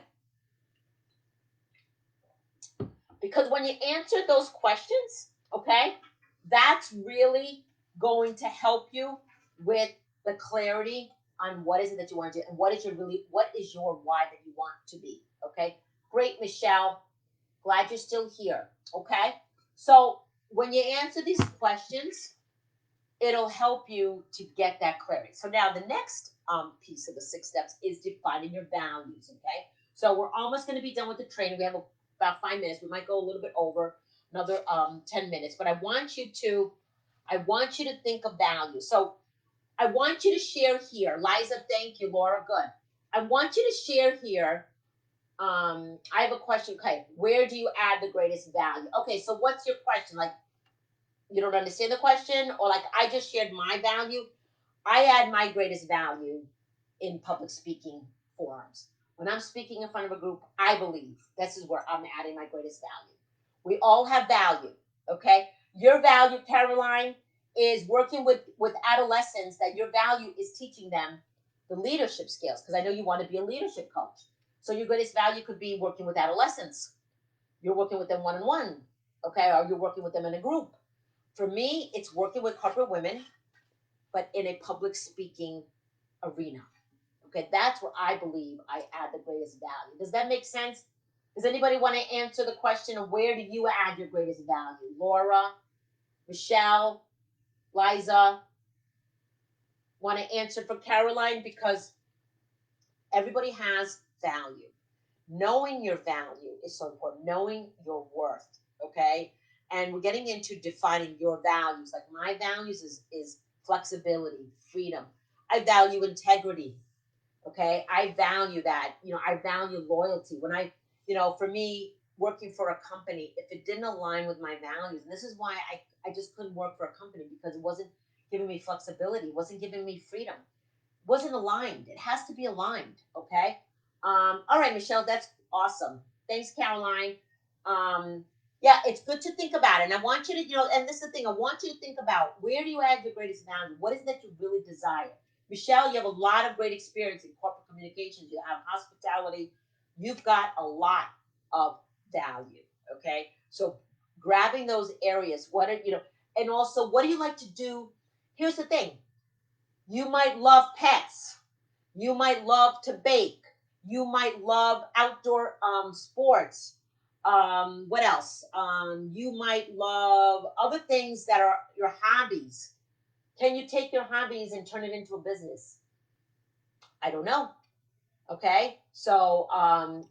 Because when you answer those questions, okay, that's really going to help you with the clarity on what is it that you want to do and what is your why that you want to be. Okay. Great, Michelle. Glad you're still here. Okay. So when you answer these questions, it'll help you to get that clarity. So now the next piece of the 6 steps is defining your values. Okay, so we're almost going to be done with the training. We have about 5 minutes. We might go a little bit over another 10 minutes, but I want you to think of value. So I want you to share here, Liza. Thank you, Laura. Good. I want you to share here. I have a question. Okay, where do you add the greatest value? Okay, so what's your question? Like, you don't understand the question, or like I just shared my value. I add my greatest value in public speaking forums. When I'm speaking in front of a group, I believe this is where I'm adding my greatest value. We all have value, okay? Your value, Caroline, is working with adolescents. That your value is teaching them the leadership skills, because I know you want to be a leadership coach. So your greatest value could be working with adolescents. You're working with them one on one, okay? Or you're working with them in a group. For me, it's working with corporate women, but in a public speaking arena. Okay, that's where I believe I add the greatest value. Does that make sense? Does anybody want to answer the question of where do you add your greatest value? Laura, Michelle, Liza, want to answer for Caroline? Because everybody has value. Knowing your value is so important. Knowing your worth. Okay, and we're getting into defining your values. Like my values is flexibility, freedom. I value integrity. Okay, I value that. I value loyalty. When for me, working for a company, if it didn't align with my values, and this is why I just couldn't work for a company, because it wasn't giving me flexibility, it wasn't giving me freedom, it wasn't aligned. It has to be aligned. Okay. All right, Michelle, that's awesome. Thanks, Caroline. Yeah, it's good to think about it. And I want you to, and this is the thing, I want you to think about, where do you add your greatest value? What is it that you really desire? Michelle, you have a lot of great experience in corporate communications. You have hospitality. You've got a lot of value. Okay. So grabbing those areas, and also what do you like to do? Here's the thing. You might love pets. You might love to bake. You might love outdoor sports. What else? You might love other things that are your hobbies. Can you take your hobbies and turn it into a business? I don't know. Okay. So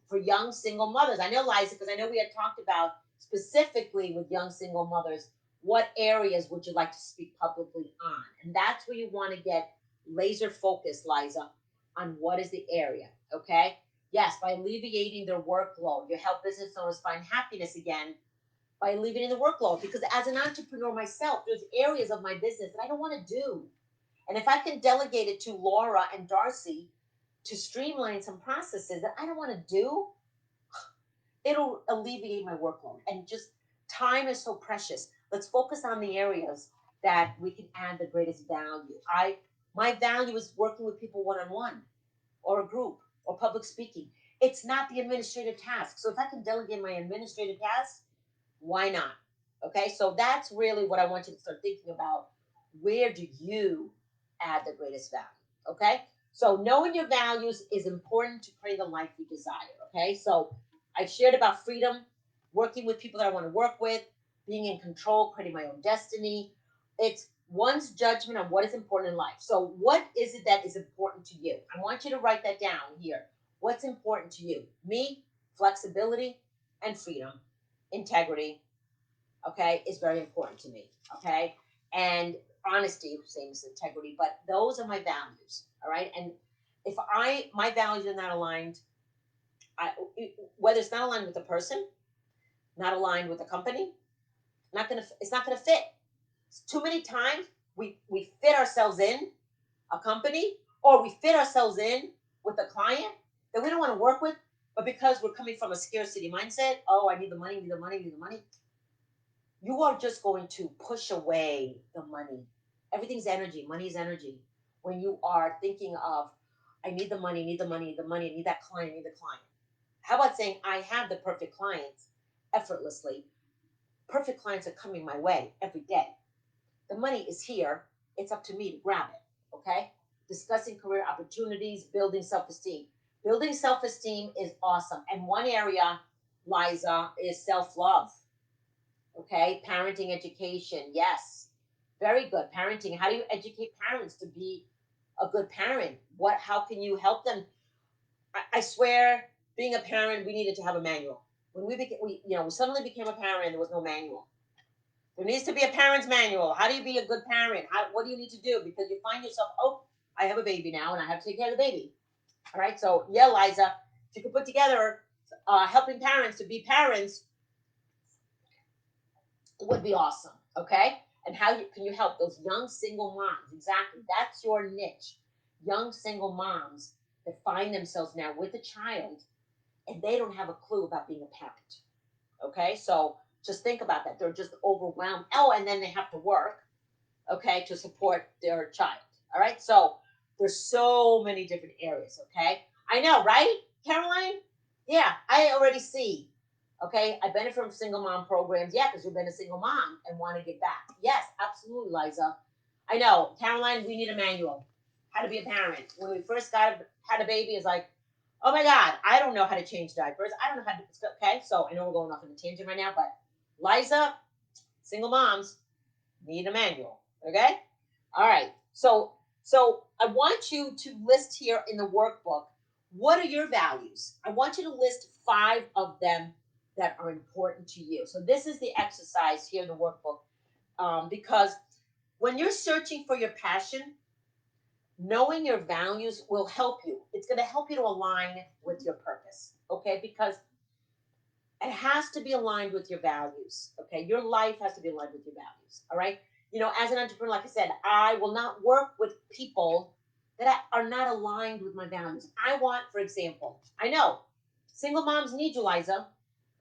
for young single mothers, I know, Liza, because I know we had talked about specifically with young single mothers, what areas would you like to speak publicly on? And that's where you want to get laser focused, Liza, on what is the area. Okay. Yes, by alleviating their workload, you help business owners find happiness again by alleviating the workload. Because as an entrepreneur myself, there's areas of my business that I don't want to do. And if I can delegate it to Laura and Darcy to streamline some processes that I don't want to do, it'll alleviate my workload. And just time is so precious. Let's focus on the areas that we can add the greatest value. My value is working with people one on one, or a group, or public speaking. It's not the administrative task. So if I can delegate my administrative tasks, why not? Okay, so that's really what I want you to start thinking about. Where do you add the greatest value? Okay, so knowing your values is important to create the life you desire. Okay, so I shared about freedom, working with people that I want to work with, being in control, creating my own destiny. It's one's judgment on what is important in life. So, what is it that is important to you? I want you to write that down here. What's important to you? Me, flexibility and freedom, integrity, okay, is very important to me. Okay. And honesty, same as integrity, but those are my values. All right. And if my values are not aligned, I, whether it's not aligned with the person, not aligned with the company, it's not gonna fit. Too many times we fit ourselves in a company, or we fit ourselves in with a client that we don't want to work with, but because we're coming from a scarcity mindset, oh, I need the money, need the money, need the money, you are just going to push away the money. Everything's energy. Money is energy. When you are thinking of, I need the money, need the money, need the money, need that client, need the client. How about saying, I have the perfect clients effortlessly? Perfect clients are coming my way every day. The money is here. It's up to me to grab it. Okay? Discussing career opportunities, building self esteem. Building self esteem is awesome. And one area, Liza, is self love. Okay? Parenting education. Yes. Very good. Parenting. How do you educate parents to be a good parent? How can you help them? I swear, being a parent, we needed to have a manual. When we suddenly became a parent, there was no manual. There needs to be a parent's manual. How do you be a good parent? What do you need to do? Because you find yourself, oh, I have a baby now and I have to take care of the baby. All right. So, yeah, Liza, if you could put together helping parents to be parents, it would be awesome. Okay. And can you help those young single moms? Exactly. That's your niche. Young single moms that find themselves now with a child and they don't have a clue about being a parent. Okay. So just think about that. They're just overwhelmed. Oh, and then they have to work, okay, to support their child. All right. So there's so many different areas. Okay. I know, right, Caroline? Yeah, I already see. Okay. I benefit from single mom programs. Yeah, because you've been a single mom and want to give back. Yes, absolutely, Liza. I know. Caroline, we need a manual. How to be a parent. When we first had a baby, it's like, oh my God, I don't know how to change diapers. I don't know how to. Okay. So I know we're going off on a tangent right now, but Liza, single moms need a manual. Okay. All right. So I want you to list here in the workbook, what are your values? I want you to list 5 of them that are important to you. So this is the exercise here in the workbook, because when you're searching for your passion, knowing your values will help you. It's going to help you to align with your purpose. Okay, because it has to be aligned with your values. Okay, your life has to be aligned with your values. All right. As an entrepreneur, like I said, I will not work with people that are not aligned with my values. I want, for example, I know single moms need you, Liza.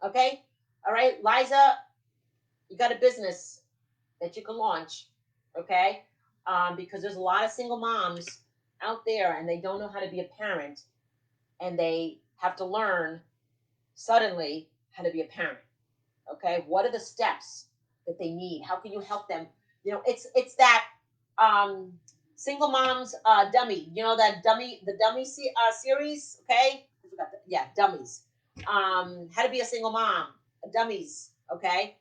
Okay. All right, Liza, you got a business that you can launch. Okay. Because there's a lot of single moms out there and they don't know how to be a parent and they have to learn suddenly how to be a parent. Okay, what are the steps that they need? How can you help them? It's that um single moms dummy. That series. Okay, I forgot yeah, dummies. How to be a single mom, dummies. Okay,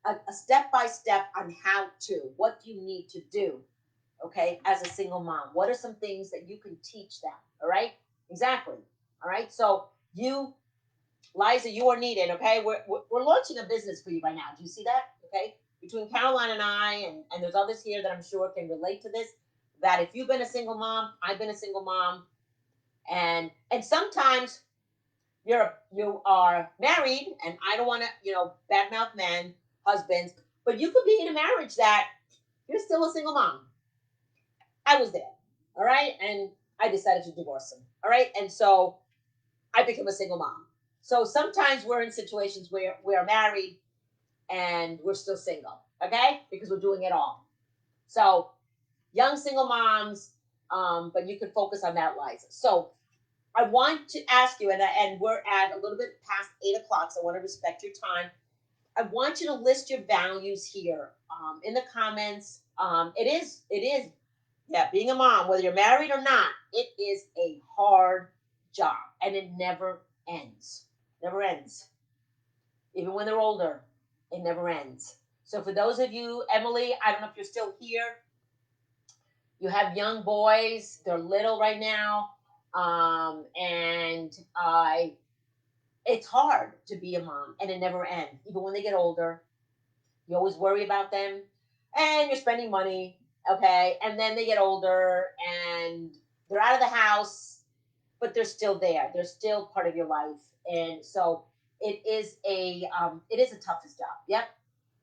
a step by step on how to. What do you need to do? Okay, as a single mom, what are some things that you can teach them? All right, exactly. All right, so Liza, you are needed. Okay, we're launching a business for you right now. Do you see that? Okay, between Caroline and I, and there's others here that I'm sure can relate to this. That if you've been a single mom, I've been a single mom, and sometimes you are married, and I don't want to badmouth men, husbands, but you could be in a marriage that you're still a single mom. I was there, all right, and I decided to divorce him, all right, and so I became a single mom. So sometimes we're in situations where we're married and we're still single, okay? Because we're doing it all. So young single moms, but you can focus on that, Liza. So I want to ask you, and we're at a little bit past 8 o'clock, so I want to respect your time. I want you to list your values here in the comments. It is, yeah, being a mom, whether you're married or not, it is a hard job, and it never ends. Never ends. Even when they're older, it never ends. So for those of you, Emily, I don't know if you're still here. You have young boys; they're little right now, and it's hard to be a mom, and it never ends. Even when they get older, you always worry about them, and you're spending money, okay? And then they get older, and they're out of the house, but they're still there. They're still part of your life, and so it is a toughest job. Yep,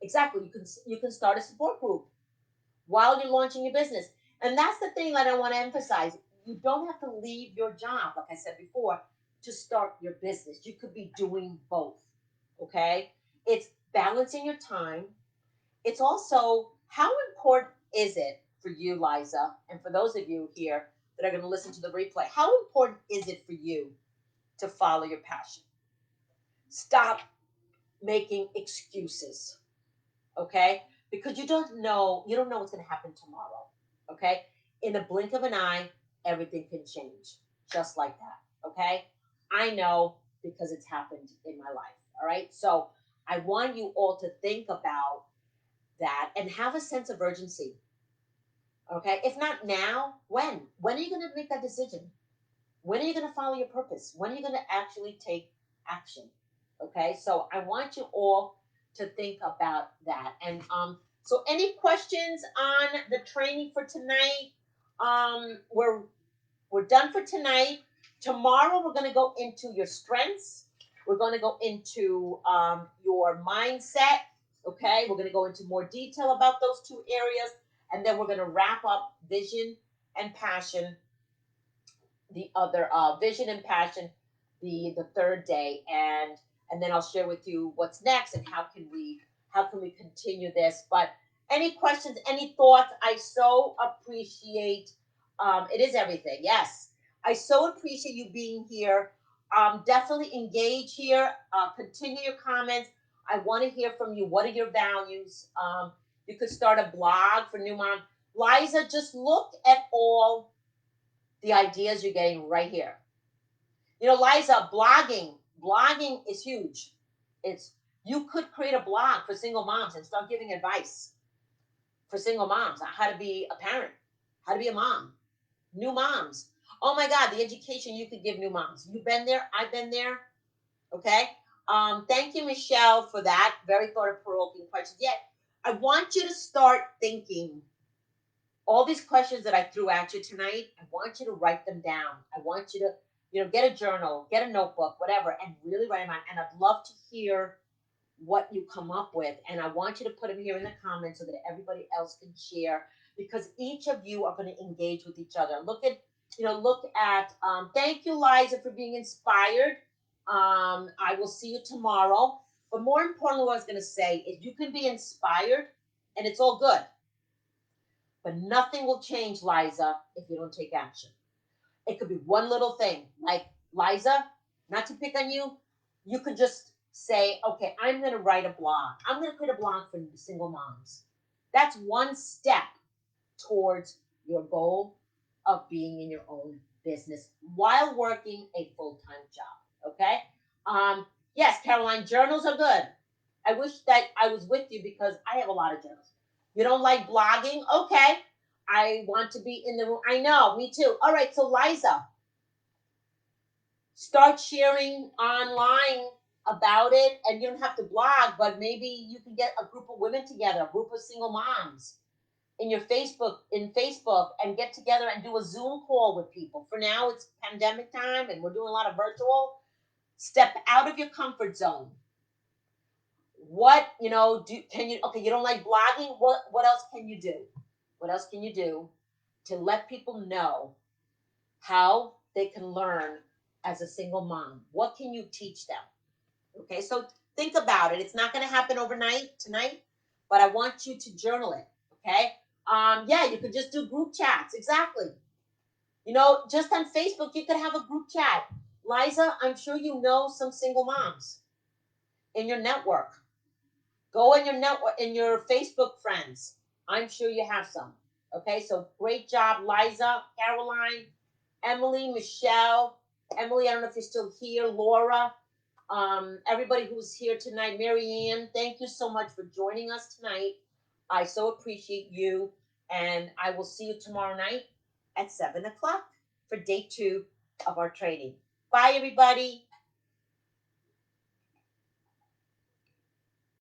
exactly. You can start a support group while you're launching your business, and that's the thing that I want to emphasize. You don't have to leave your job, like I said before, to start your business. You could be doing both. Okay, it's balancing your time. It's also how important is it for you, Liza, and for those of you here that are going to listen to the replay, how important is it for you to follow your passion? Stop making excuses, okay? Because you don't know what's going to happen tomorrow, okay? In the blink of an eye, everything can change just like that, okay? I know because it's happened in my life, all right? So I want you all to think about that and have a sense of urgency. Okay. If not now, when? When are you going to make that decision? When are you going to follow your purpose? When are you going to actually take action? Okay. So I want you all to think about that. And so any questions on the training for tonight? We're done for tonight. Tomorrow we're going to go into your strengths. We're going to go into your mindset. Okay, we're going to go into more detail about those two areas, and then we're going to wrap up vision and passion. The other vision and passion, the third day, and then I'll share with you what's next and how can we continue this. But any questions, any thoughts? I so appreciate. It is everything. Yes, I so appreciate you being here. Definitely engage here. Continue your comments. I want to hear from you. What are your values? You could start a blog for new mom. Liza, just look at all the ideas you're getting right here. You know, Liza, blogging is huge. It's You could create a blog for single moms and start giving advice for single moms on how to be a parent, how to be a mom, new moms. Oh my God, the education you could give new moms. You've been there, I've been there. Okay. Thank you, Michelle, for that very thought-provoking question. Yet, I want you to start thinking all these questions that I threw at you tonight. I want you to write them down. I want you to, get a journal, get a notebook, whatever, and really write them out. And I'd love to hear what you come up with. And I want you to put them here in the comments so that everybody else can share, because each of you are going to engage with each other. Look at, thank you, Liza, for being inspired. I will see you tomorrow. But more importantly, what I was going to say is you can be inspired and it's all good. But nothing will change, Liza, if you don't take action. It could be one little thing. Like, Liza, not to pick on you, you could just say, okay, I'm going to write a blog. I'm going to create a blog for single moms. That's one step towards your goal of being in your own business while working a full time job. Okay? Yes, Caroline, journals are good. I wish that I was with you because I have a lot of journals. You don't like blogging? Okay. I want to be in the room. I know, me too. All right, so Liza, start sharing online about it, and you don't have to blog, but maybe you can get a group of women together, a group of single moms in Facebook and get together and do a Zoom call with people. For now, it's pandemic time and we're doing a lot of virtual. Step out of your comfort zone. What, do can you okay, you don't like blogging? What else can you do? What else can you do to let people know how they can learn as a single mom? What can you teach them? Okay, so think about it. It's not going to happen overnight tonight, but I want you to journal it. Okay. Yeah, you could just do group chats. Exactly. Just on Facebook, you could have a group chat. Liza, I'm sure you know some single moms in your network. Go in your network, in your Facebook friends. I'm sure you have some. Okay, so great job, Liza, Caroline, Emily, Michelle. Emily, I don't know if you're still here. Laura, everybody who's here tonight. Marianne, thank you so much for joining us tonight. I so appreciate you. And I will see you tomorrow night at 7 o'clock for day 2 of our training. Bye, everybody.